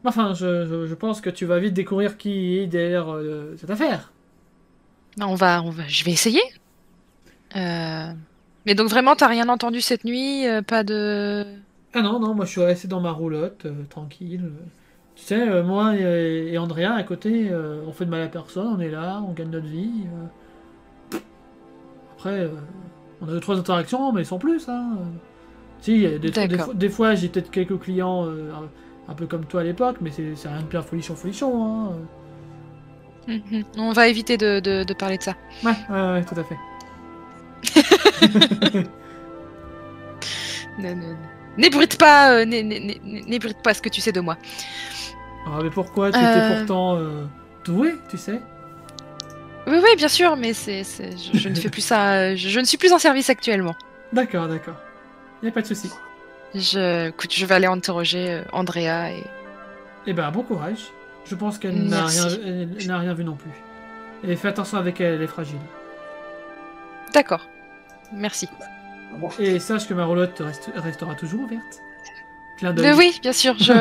Enfin, je pense que tu vas vite découvrir qui est derrière cette affaire. Je vais essayer. Mais donc vraiment, t'as rien entendu cette nuit, pas de. Ah non, moi je suis resté dans ma roulotte, tranquille. Tu sais, moi et Andrea à côté, on fait de mal à personne, on est là, on gagne notre vie. Après, on a 2-3 interactions, mais sans plus. Hein. Si, il y a D'accord. des fois j'ai peut-être quelques clients un peu comme toi à l'époque, mais c'est rien de bien folichon. Hein. Mhm. On va éviter de parler de ça. Ouais, tout à fait. Non. N'ébruite pas, n'ébruite pas ce que tu sais de moi. Ah, mais pourquoi tu étais pourtant doué, tu sais? Oui, bien sûr, mais je ne fais plus ça. Je ne suis plus en service actuellement. D'accord. Y a pas de souci. Écoute, je vais aller interroger Andrea et. Eh ben, bon courage. Je pense qu'elle Merci. n'a rien vu non plus. Et fais attention avec elle, elle est fragile. D'accord. Merci. Et sache que ma roulotte restera toujours ouverte. Clin d'œil. Oui, bien sûr. Je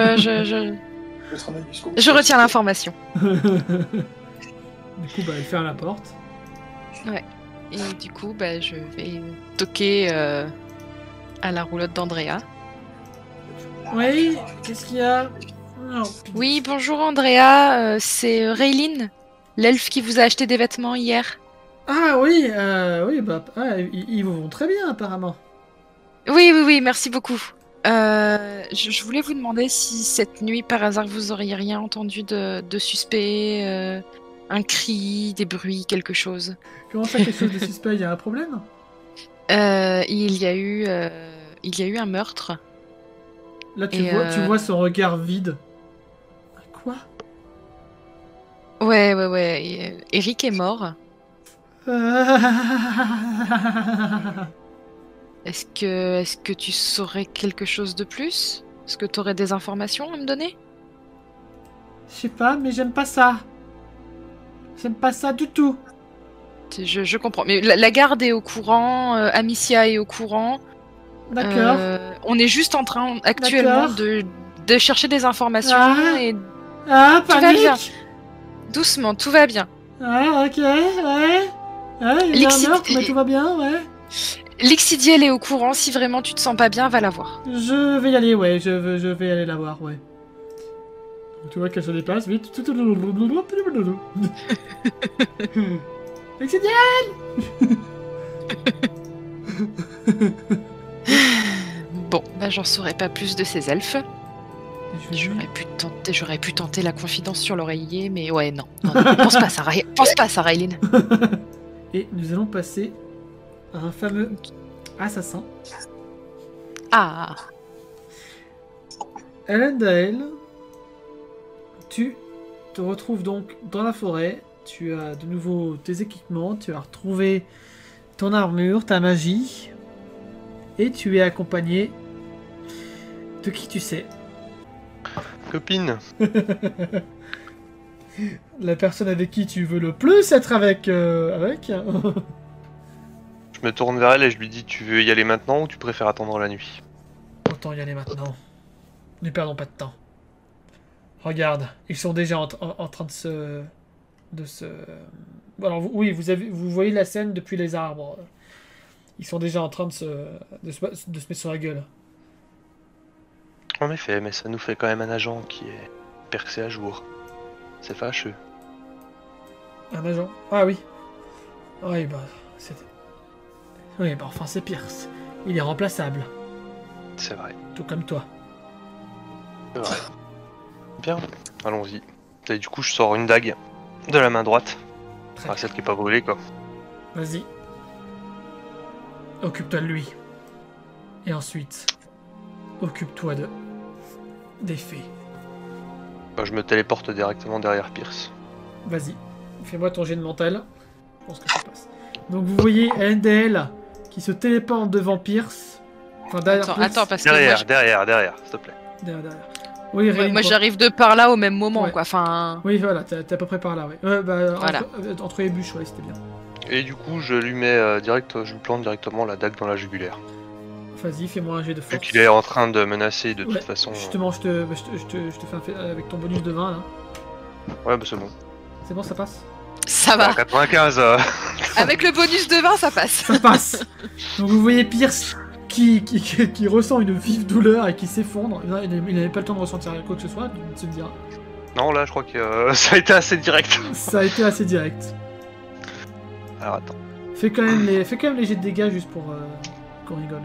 retiens l'information. Du coup, elle ferme la porte. Et du coup, je vais toquer à la roulotte d'Andrea. Oui, qu'est-ce qu'il y a? Oh, Oui, bonjour Andrea, c'est Rayline, l'elfe qui vous a acheté des vêtements hier. Ah oui, ils vous vont très bien apparemment. Oui, merci beaucoup. Je voulais vous demander si cette nuit, par hasard, vous auriez rien entendu de suspect, un cri, des bruits, quelque chose. Comment ça, quelque chose de suspect? Il y a un problème? Il y a eu un meurtre. Là, tu Et, vois son regard vide. Quoi? Ouais. Eric est mort. Est-ce que tu saurais quelque chose de plus? Est-ce que tu aurais des informations à me donner? Je sais pas, mais j'aime pas ça. J'aime pas ça du tout. Je comprends. Mais la garde est au courant, Amicia est au courant. D'accord. On est juste en train actuellement de chercher des informations et Ah, tout va bien. panique. Doucement, tout va bien. Ah, ok, ouais. Ouais, il y a un meurtre, mais tout va bien, ouais. Lixidiel est au courant, si vraiment tu te sens pas bien, va la voir. Je vais y aller, ouais, je vais aller la voir, ouais. Donc, tu vois qu'elle se déplace vite. Lixidiel. Bon, bah j'en saurais pas plus de ces elfes. Je J'aurais pu tenter la confidence sur l'oreiller, mais ouais, non. Pense pas à ça, Raylin. Et nous allons passer à un fameux assassin. Ah. Elendil, tu te retrouves donc dans la forêt. Tu as de nouveau tes équipements. Tu as retrouvé ton armure, ta magie. Et tu es accompagné de qui tu sais. Copine. La personne avec qui tu veux le plus être avec. Je me tourne vers elle et je lui dis, tu veux y aller maintenant ou tu préfères attendre la nuit? Autant y aller maintenant. Ne perdons pas de temps. Regarde, ils sont déjà en train de se... Alors oui, vous voyez la scène depuis les arbres. Ils sont déjà en train de se mettre sur la gueule. En effet, mais ça nous fait quand même un agent qui est percé à jour. C'est fâcheux. Un agent? Ah oui. Oui, bah... Oui, bah enfin c'est Pierce. Il est remplaçable. C'est vrai. Tout comme toi. C'est vrai. Bien, allons-y. Et du coup, je sors une dague de la main droite. Très Ah, celle qui est pas brûlée, quoi. Vas-y. Occupe-toi de lui. Et ensuite, occupe-toi des fées. Bah, je me téléporte directement derrière Pierce. Vas-y. Fais-moi ton jet de mental. Je pense que ça passe. Donc vous voyez Elendil qui se téléporte devant Pierce. Enfin, derrière Pierce. Attends, parce que Derrière, s'il te plaît. Derrière. Oui, moi Raylin, j'arrive de par là au même moment, Ouais. quoi. Enfin, Oui, voilà, t'es à peu près par là, oui. Bah, Voilà. entre les bûches, ouais, c'était bien. Et du coup, je lui mets je lui plante directement la dague dans la jugulaire. Vas-y, fais-moi un jet de Vu force. qu'il est en train de menacer de Ouais, toute façon. Justement, je te fais avec ton bonus de 20, là. Ouais, bah c'est bon. C'est bon, ça passe? ça va. 95. Avec le bonus de 20, ça passe. Ça passe. Donc vous voyez Pierce qui ressent une vive douleur et qui s'effondre. Il n'avait pas le temps de ressentir quoi que ce soit, tu me diras. Non, là, je crois que ça a été assez direct. Ça a été assez direct. Alors attends. Fais quand même les jets de dégâts juste pour qu'on rigole.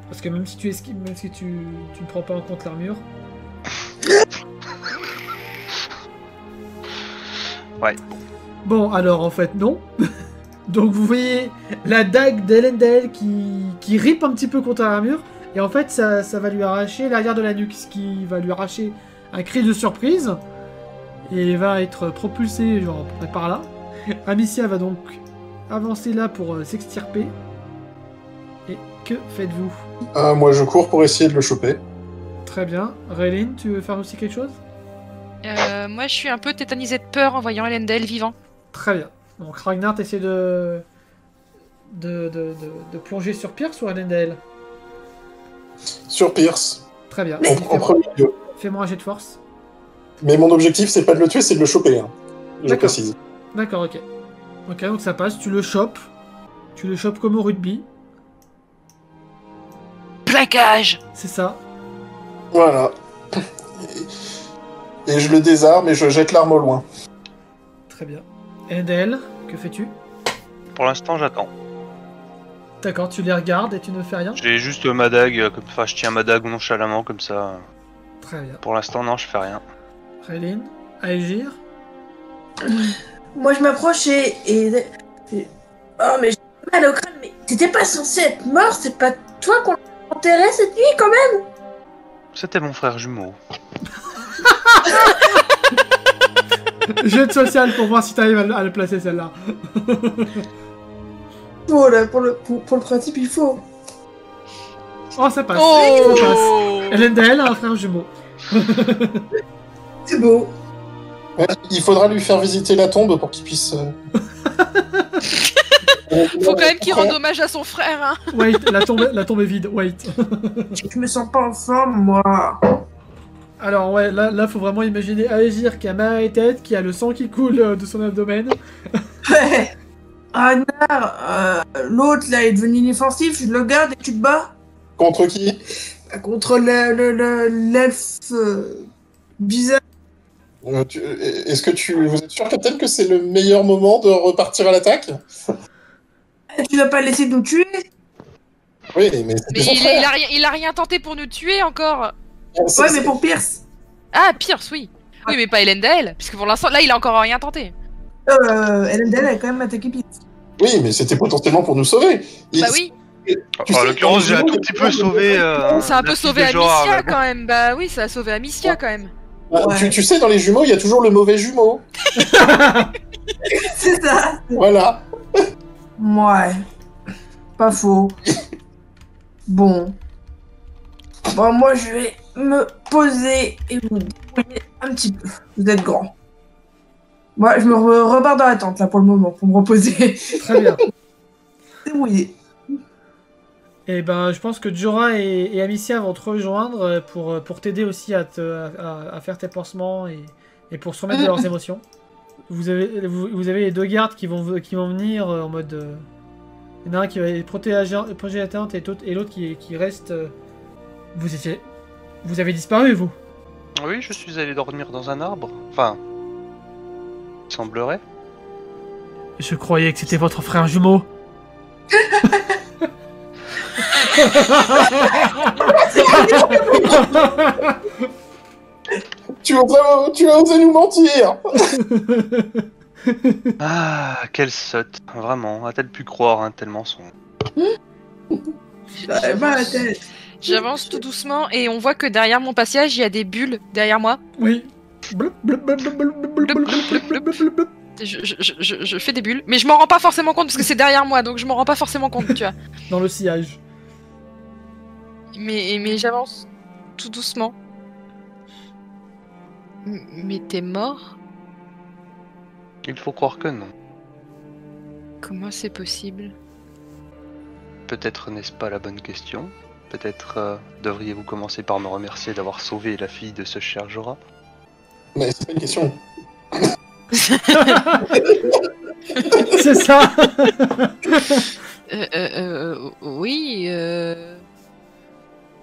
Parce que même si tu esquives, même si tu ne prends pas en compte l'armure. Ouais. Bon, alors en fait non. Donc vous voyez la dague d'Elendil qui ripe un petit peu contre l'armure. Et en fait ça va lui arracher l'arrière de la nuque. Ce qui va lui arracher un cri de surprise. Et il va être propulsé genre à peu près par là. Amicia va donc avancer là pour s'extirper. Et que faites-vous? Moi, je cours pour essayer de le choper. Très bien. Raylin, tu veux faire aussi quelque chose? Moi, je suis un peu tétanisée de peur en voyant Elendil vivant. Très bien. Donc Ragnar, t'essaies de plonger sur Pierce ou Elendil? Sur Pierce, Très bien. en premier lieu. Fais-moi un jet de force. Mais mon objectif, c'est pas de le tuer, c'est de le choper. Hein. Je D'accord. précise. D'accord, ok. Ok, donc ça passe. Tu le chopes. Tu le chopes comme au rugby. Plaquage. C'est ça. Voilà. Et je le désarme et je jette l'arme au loin. Très bien. Elendil, que fais-tu? Pour l'instant, j'attends. D'accord, tu les regardes et tu ne fais rien? J'ai juste ma dague, enfin, je tiens ma dague nonchalamment comme ça. Très bien. Pour l'instant, non, je fais rien. Raylin, Aegir. Moi, je m'approche et... Oh, mais j'ai mal au crâne, mais t'étais pas censé être mort, c'est pas toi qu'on a enterré cette nuit, quand même? C'était mon frère jumeau. Jet de social pour voir si t'arrives à le placer celle-là. faut, là. Pour le principe, il faut. Oh, ça passe. Oh Ça passe. Elendel a un frère jumeau. C'est beau. Ouais, il faudra lui faire visiter la tombe pour qu'il puisse... Faut quand même qu'il rende hommage à son frère, hein. Wait, la tombe est vide. Wait. Je me sens pas en forme, moi. Alors ouais, là faut vraiment imaginer Aegir qui a mal à la tête, qui a le sang qui coule de son abdomen. Anar, l'autre, là, est devenu inoffensif. Je le garde et tu te bats. Contre qui? Contre l'elfe bizarre. Est-ce que vous êtes sûr, Captain, que c'est le meilleur moment de repartir à l'attaque? Tu vas pas laisser nous tuer? Oui, mais Mais c'était son frère. il a rien tenté pour nous tuer encore. Ouais, mais pour Pierce. Ah, Pierce, oui. Oui, mais pas Elendel, puisque pour l'instant, là, il a encore rien tenté. Elendel a quand même attaqué Pierce. Oui, mais c'était potentiellement pour nous sauver. Bah oui, Tu En sais, l'occurrence, j'ai un tout dans petit les peu jeux, sauvé. ça a un peu la fille sauvé de Jorah, Amicia mais bon. quand même. Bah oui, ça a sauvé Amicia quand même. Ouais. Tu sais, dans les jumeaux, il y a toujours le mauvais jumeau. C'est ça. Voilà. Ouais. Pas faux. Bon. Bon, moi, je vais me poser et vous débrouiller un petit peu. Vous êtes grand. Moi, je me repars dans la tente, là, pour le moment, pour me reposer. Très bien. Débrouillez. Et ben je pense que Jorah et Amicia vont te rejoindre pour t'aider aussi à faire tes pansements et pour se remettre de leurs émotions. Vous avez les deux gardes qui vont venir en mode... Il y en a un qui va protéger la tente et l'autre qui reste... Vous avez disparu, vous? Oui, je suis allé dormir dans un arbre. Enfin, il semblerait. Je croyais que c'était votre frère jumeau. Tu as osé nous mentir. Ah, quelle sotte. Vraiment, a-t-elle pu croire un tel mensonge? J'avais pas la tête. J'avance tout doucement et on voit que derrière mon passage, il y a des bulles derrière moi. Oui. Je fais des bulles, mais je m'en rends pas forcément compte parce que c'est derrière moi, donc je m'en rends pas forcément compte, tu vois. Dans le sillage. Mais j'avance tout doucement. Mais t'es mort? Il faut croire que non. Comment c'est possible? Peut-être n'est-ce pas la bonne question. Peut-être devriez-vous commencer par me remercier d'avoir sauvé la fille de ce cher Jorah. Mais c'est pas une question. C'est ça. Oui,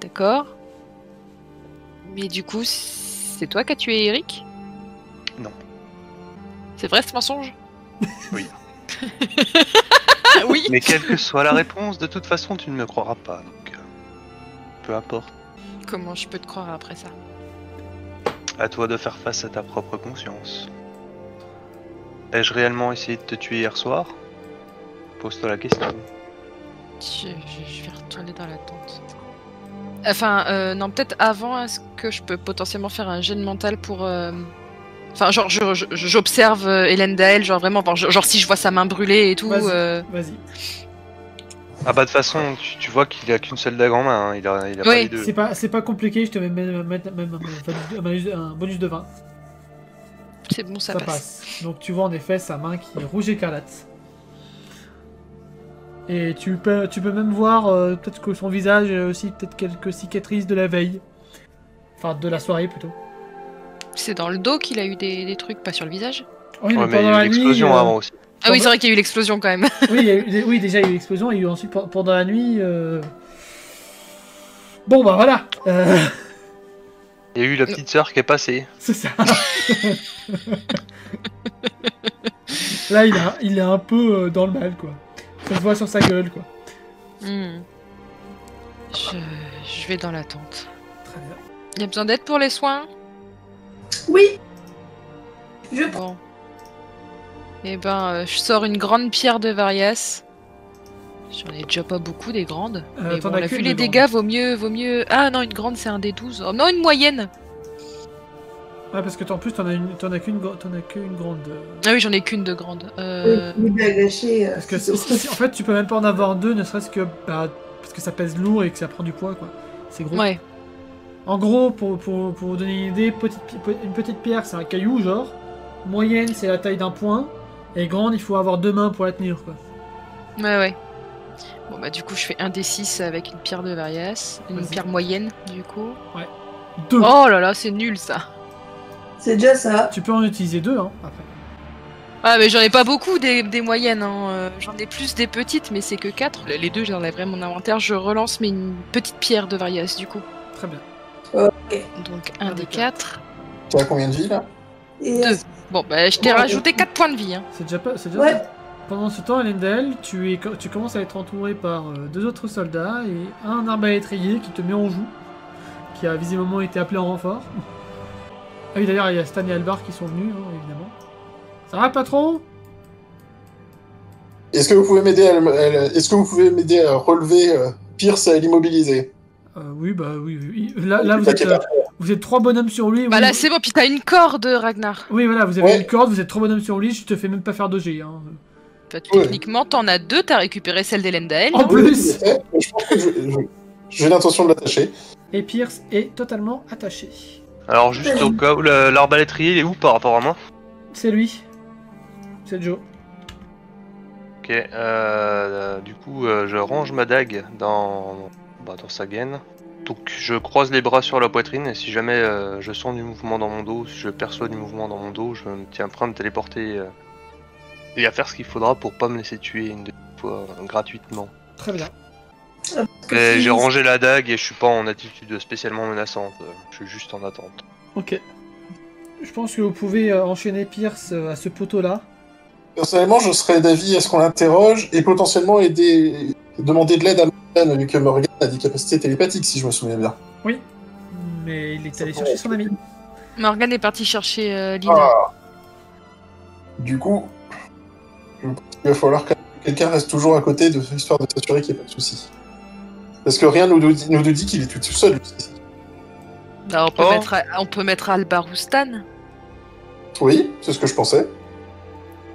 d'accord. Mais du coup, c'est toi qui as tué Eric? Non. C'est vrai ce mensonge? Oui. Oui. Mais quelle que soit la réponse, de toute façon, tu ne me croiras pas. Donc, peu importe. Comment je peux te croire après ça? À toi de faire face à ta propre conscience. Ai-je réellement essayé de te tuer hier soir? Pose-toi la question. Je vais retourner dans la tente. Enfin, non, peut-être avant, est-ce que je peux potentiellement faire un jet de mental pour... Enfin, genre, j'observe Elendel, genre vraiment, genre si je vois sa main brûler et tout... Vas-y. Ah bah de toute façon, tu vois qu'il a qu'une seule dague en main, hein. Il a pas Oui. les deux. C'est pas compliqué, je te mets même un bonus de 20. C'est bon, ça Ça passe. passe. Donc tu vois en effet sa main qui est rouge écarlate. Et tu peux même voir peut-être que son visage a aussi peut-être quelques cicatrices de la veille. Enfin de la soirée plutôt. C'est dans le dos qu'il a eu des trucs, pas sur le visage? Oui, Ouais, mais il y pendant a la eu nuit. l'explosion avant aussi. Ah oui, c'est vrai qu'il y a eu l'explosion quand même. Oui, oui, déjà il y a eu l'explosion et il y a eu ensuite pendant la nuit. Bon bah voilà. Il y a eu la petite sœur qui est passée. C'est ça. Là il est un peu dans le mal quoi. Ça se voit sur sa gueule quoi. Hmm. Je vais dans la tente. Très bien. Il y a besoin d'aide pour les soins? Oui. Je Bon. Eh ben, je sors une grande pierre de Varias. J'en ai déjà pas beaucoup des grandes. Mais t'en bon, as on a qu'une vu de les grande. dégâts, vaut mieux... Ah non, une grande c'est un D12. Oh non, une moyenne. Ouais, parce que en plus, t'en as qu'une grande. Ah oui, j'en ai qu'une de grande. Oui, bien gâché. Parce que en fait, tu peux même pas en avoir deux, ne serait-ce que parce que ça pèse lourd et que ça prend du poids, quoi. C'est gros. Ouais. En gros, pour vous donner une idée, une petite pierre, c'est un caillou, genre. Moyenne, c'est la taille d'un poing. Et grande, il faut avoir 2 mains pour la tenir, quoi. Ouais. Bon, bah, du coup, je fais un D6 avec une pierre de Varias. Une Vas-y. pierre moyenne, du coup. 2. Oh là là, c'est nul ça. C'est déjà ça. Tu peux en utiliser 2, hein, après. Ah, mais j'en ai pas beaucoup des moyennes. Hein. J'en ai plus des petites, mais c'est que 4. Les deux, j'enlèverai mon inventaire. Je relance, mais une petite pierre de Varias, du coup. Très bien. Donc, un des 4. Tu as combien de vie là? Et 2. Bon, bah, je t'ai Ouais. rajouté 4 points de vie. Hein. C'est déjà pas. C'est déjà Ouais. ça. Pendant ce temps, Elendel, tu commences à être entouré par 2 autres soldats et un arbalétrier qui te met en joue, qui a visiblement été appelé en renfort. Ah oui, d'ailleurs, il y a Stan et Albar qui sont venus, hein, évidemment. Ça va, patron? Est-ce que vous pouvez m'aider à relever Pierce et à l'immobiliser? Oui, bah oui. Là vous êtes 3 bonhommes sur lui. Bah oui, là, c'est bon, puis t'as une corde, Ragnar. Oui, voilà, vous avez une corde, vous êtes 3 bonhommes sur lui, je te fais même pas faire de G. Hein. Bah, techniquement, t'en as 2, t'as récupéré celle d'Elendael. En plus. Je pense que j'ai l'intention de l'attacher. Et Pierce est totalement attaché. Alors juste au cas où, l'arbalétrier il est où par rapport à moi? C'est lui. C'est Joe. Ok, du coup je range ma dague dans sa gaine. Donc je croise les bras sur la poitrine et si jamais je sens du mouvement dans mon dos, si je perçois du mouvement dans mon dos, je me tiens prêt à me téléporter et à faire ce qu'il faudra pour pas me laisser tuer une deuxième fois gratuitement. Très bien. Et j'ai rangé la dague et je suis pas en attitude spécialement menaçante, je suis juste en attente. Ok. Je pense que vous pouvez enchaîner Pierce à ce poteau-là. Personnellement, je serais d'avis à ce qu'on l'interroge et potentiellement demander de l'aide à Morgan, vu que Morgan a des capacités télépathiques, si je me souviens bien. Oui. Mais il est allé chercher son ami. Morgan est parti chercher Lina. Ah. Du coup, je pense qu'il va falloir que quelqu'un reste toujours à côté, histoire de s'assurer qu'il n'y a pas de soucis. Parce que rien nous dit qu'il est tout seul. Ici. Bah, on peut mettre Albar ou Stan. Oui, c'est ce que je pensais.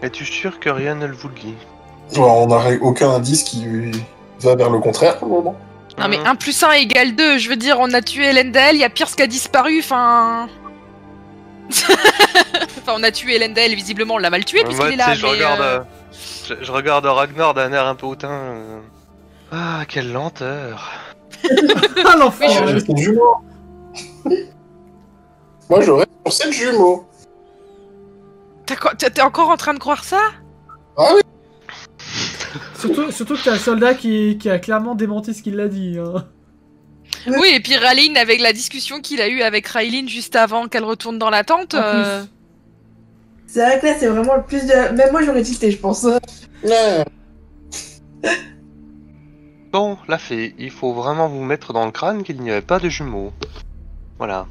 Es-tu sûr que rien ne vous le dit? On n'a aucun indice qui va vers le contraire pour le moment. Non mais 1 + 1 = 2, je veux dire, on a tué Elendel, il y a Pierce qui a disparu, enfin... Enfin, on a tué Elendel, visiblement on l'a mal tué puisqu'il est là, mais... Je regarde Ragnar d'un air un peu hautain. Ah, quelle lenteur. Ah, l'enfant. C'est le jumeau. Moi, j'aurais pensé le jumeau. T'es encore en train de croire ça? Ah oui. Surtout que t'as un soldat qui a clairement démenti ce qu'il a dit. Hein. Oui, et puis Raylene, avec la discussion qu'il a eue avec Raylene juste avant qu'elle retourne dans la tente... C'est vrai que là, c'est vraiment le plus de... Même moi, j'aurais tilté, je pense. Ouais. Bon, la fée, il faut vraiment vous mettre dans le crâne qu'il n'y avait pas de jumeaux. Voilà.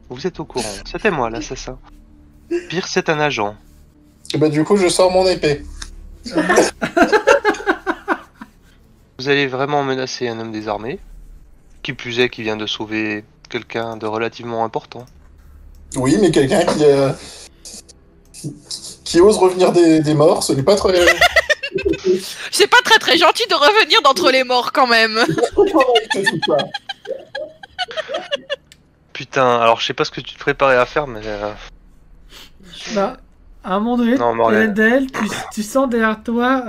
Vous êtes au courant. C'était moi, l'assassin. Pire, c'est un agent. Et bah, du coup, je sors mon épée. Vous allez vraiment menacer un homme désarmé? Qui plus est, qui vient de sauver quelqu'un de relativement important. Oui, mais quelqu'un qui ose revenir des morts, ce n'est pas très... C'est pas très gentil de revenir d'entre les morts quand même. Putain, alors je sais pas ce que tu te préparais à faire, mais... Bah, à un moment donné, Elendel, tu sens derrière toi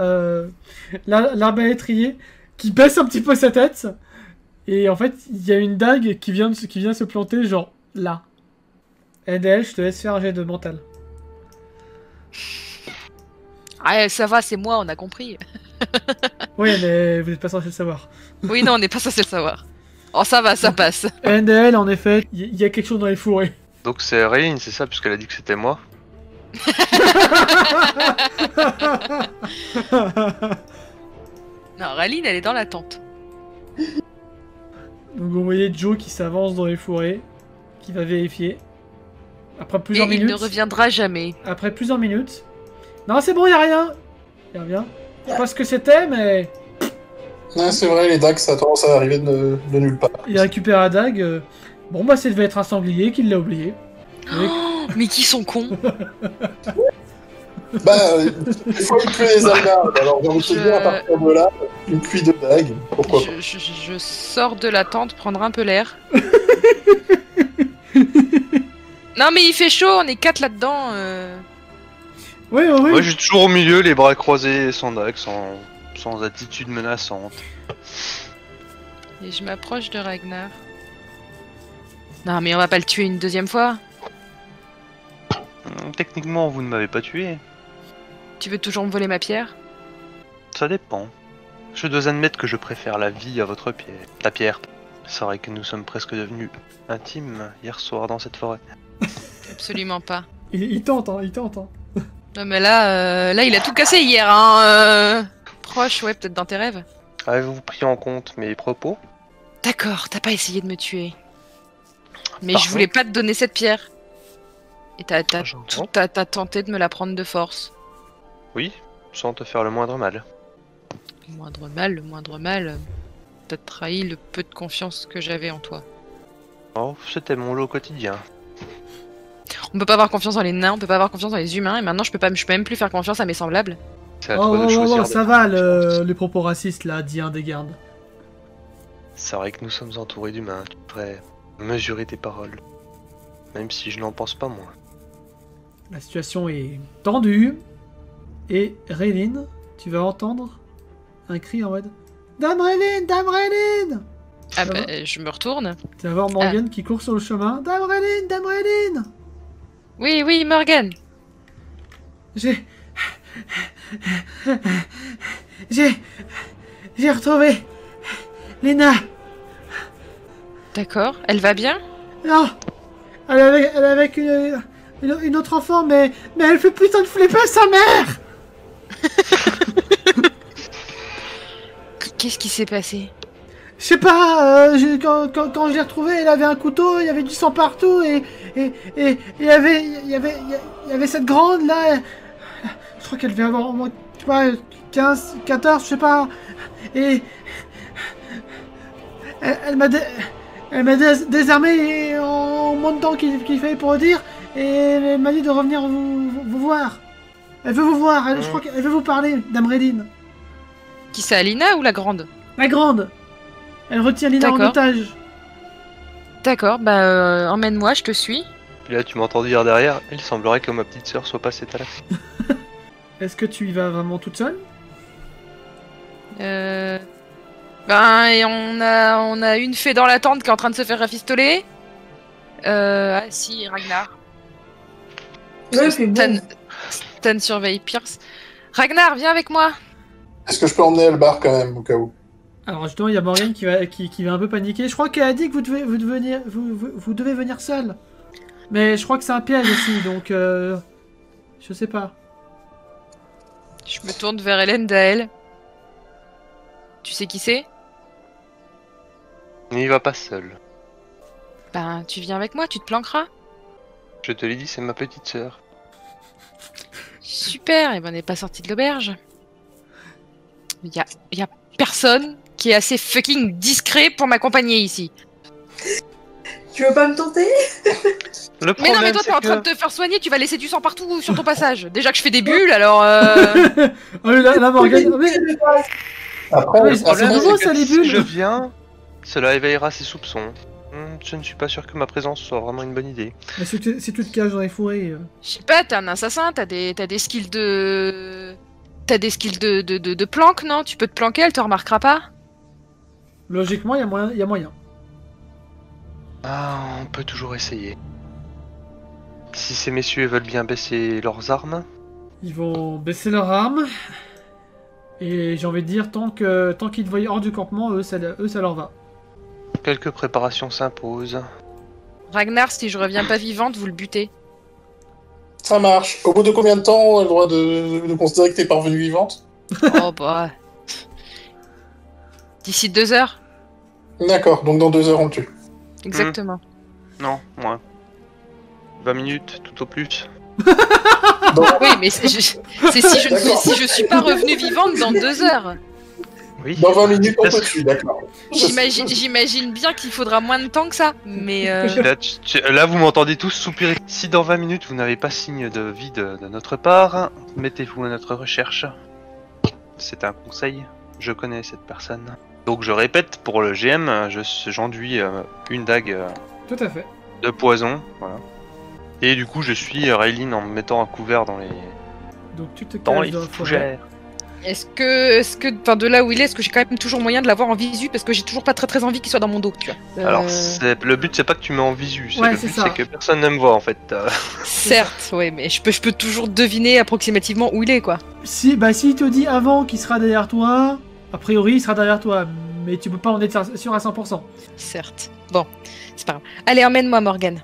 l'arbalétrier qui baisse un petit peu sa tête. Et en fait, il y a une dague qui vient se planter, genre là. Elendel, je te laisse faire un jet de mental. Ah, ça va, c'est moi, on a compris. Oui, mais vous n'êtes pas censé le savoir. Oui, non, on n'est pas censé le savoir. Oh, ça va, ça passe. Elendel, en effet, il y a quelque chose dans les fourrés. Donc c'est Raylene, c'est ça, puisqu'elle a dit que c'était moi. Non, Raylene, elle est dans la tente. Donc vous voyez Joe qui s'avance dans les fourrés, qui va vérifier. Après plusieurs Et minutes. il ne reviendra jamais. Après plusieurs minutes. Non, c'est bon, y a rien. Y a rien. Je sais pas ce que c'était, mais. Ouais, c'est vrai, les dagues, ça a tendance à arriver de nulle part. Il récupère la dague. Bon, bah, ça devait être un sanglier qui l'a oublié. Oh, mais qui sont cons. Bah, il faut tuer les Algarves. Alors, j'ai envie de te dire, à partir de là, une pluie de dagues. Pourquoi pas. Je sors de la tente prendre un peu l'air. Non mais il fait chaud, on est 4 là-dedans. Oui. Moi, je suis toujours au milieu, les bras croisés, sans dague, sans attitude menaçante. Et je m'approche de Ragnar. Non mais on va pas le tuer une deuxième fois. Techniquement, vous ne m'avez pas tué. Tu veux toujours me voler ma pierre? Ça dépend. Je dois admettre que je préfère la vie à votre pierre. Ta pierre. C'est vrai que nous sommes presque devenus intimes hier soir dans cette forêt. Absolument pas. Il tente, hein. Non mais là, il a tout cassé hier, hein. Proche, ouais, peut-être dans tes rêves. Avez-vous pris en compte mes propos? D'accord, t'as pas essayé de me tuer. Mais Par je voulais pas te donner cette pierre. Et t'as J'entends. tenté de me la prendre de force. Oui, sans te faire le moindre mal. Le moindre mal. T'as trahi le peu de confiance que j'avais en toi. Oh, c'était mon lot quotidien. On peut pas avoir confiance dans les nains, on peut pas avoir confiance dans les humains, et maintenant je peux même plus faire confiance à mes semblables. C'est à toi de choisir. Ça va, les propos racistes là, dit un des gardes. C'est vrai que nous sommes entourés d'humains. Tu devrais mesurer tes paroles. Même si je n'en pense pas moins. La situation est tendue. Et Raylene, tu vas entendre un cri en mode Dame Raylene, Dame Raylene. Ah bah, je me retourne. Tu vas voir Morgane qui court sur le chemin. Dame Raylene, Dame Raylene. Oui, Morgane. J'ai retrouvé Lina. D'accord, elle va bien? Non, elle est avec une autre enfant, mais elle fait putain de flipper sa mère. Qu'est-ce qui s'est passé? Je sais pas, quand je l'ai retrouvée, elle avait un couteau, il y avait du sang partout, et il y avait cette grande là, je crois qu'elle devait avoir au moins, tu vois, 15, 14, je sais pas, et elle m'a désarmé en moins de temps qu'il fallait pour le dire, et elle m'a dit de revenir vous voir. Elle veut vous voir, je crois qu'elle veut vous parler, Dame Raylene. Qui ça, Lina ou la grande? La grande. Elle retient Lina en otage. D'accord, bah emmène-moi, je te suis. Et là, tu m'entends dire derrière, il semblerait que ma petite sœur soit passée à l'action. Est-ce que tu y vas vraiment toute seule? Ben, et on a une fée dans la tente qui est en train de se faire rafistoler. Ah si, Ragnar. Ouais, c'est bon. Stan surveille Pierce. Ragnar, viens avec moi. Est-ce que je peux emmener Elbar quand même, au cas où? Alors justement, il y a Morgane qui va un peu paniquer. Je crois qu'elle a dit que vous devez venir seul. Mais je crois que c'est un piège aussi, donc je sais pas. Je me tourne vers Hélène Dael. Tu sais qui c'est? N'y va pas seul. Ben, tu viens avec moi, tu te planqueras. Je te l'ai dit, c'est ma petite sœur. Super, et ben on n'est pas sorti de l'auberge. Il y a personne qui est assez fucking discret pour m'accompagner ici. Tu veux pas me tenter? Le Mais non, mais toi, c'est t'es en train que- de te faire soigner, tu vas laisser du sang partout sur ton passage. Déjà que je fais des bulles, alors... Oh la Morgane. Mais... Après, Ouais, Le problème, nouveau, c'est ça, que les si bulles. je viens, cela éveillera ses soupçons. Je ne suis pas sûr que ma présence soit vraiment une bonne idée. Mais si tu te caches dans les fourrés... Je sais pas, t'es un assassin, t'as des skills de... T'as des skills de planque, non? Tu peux te planquer, elle te remarquera pas? Logiquement, il y a moyen. Ah, on peut toujours essayer. Si ces messieurs veulent bien baisser leurs armes, Ils vont baisser leurs armes. Et j'ai envie de dire, tant qu'ils te voient hors du campement, eux, ça leur va. quelques préparations s'imposent. Ragnar, si je reviens pas vivante, vous le butez. ça marche. Au bout de combien de temps on a le droit de considérer que t'es parvenue vivante? Oh bah... D'ici 2 heures. D'accord, donc dans 2 heures on le tue. Exactement. Non, moins. 20 minutes, tout au plus. Donc, Oui, mais c'est si je suis pas revenue vivante dans 2 heures. Oui. Dans 20 minutes, on Parce peut que- dessus, d'accord. J'imagine bien qu'il faudra moins de temps que ça, mais Là, vous m'entendez tous soupirer. Si dans 20 minutes vous n'avez pas signe de vie de notre part, mettez-vous à notre recherche. C'est un conseil. Je connais cette personne. Donc je répète, pour le GM, j'enduis une dague Tout à fait. de poison. Voilà. Et du coup, je suis Raylene en me mettant à couvert dans les Donc tu te caches dans la forêt. fougères. est-ce que, enfin, de là où il est que j'ai quand même toujours moyen de l'avoir en visu parce que j'ai toujours pas très envie qu'il soit dans mon dos, tu vois. Alors, le but, c'est pas que tu mets en visu. Ouais, Le c'est but, ça. c'est que personne ne me voit en fait. Certes, oui, mais je peux toujours deviner approximativement où il est, quoi. S'il te dit avant qu'il sera derrière toi, a priori il sera derrière toi, mais tu peux pas en être sûr à 100%. Certes. Bon, c'est pas grave. Allez, emmène-moi, Morgane.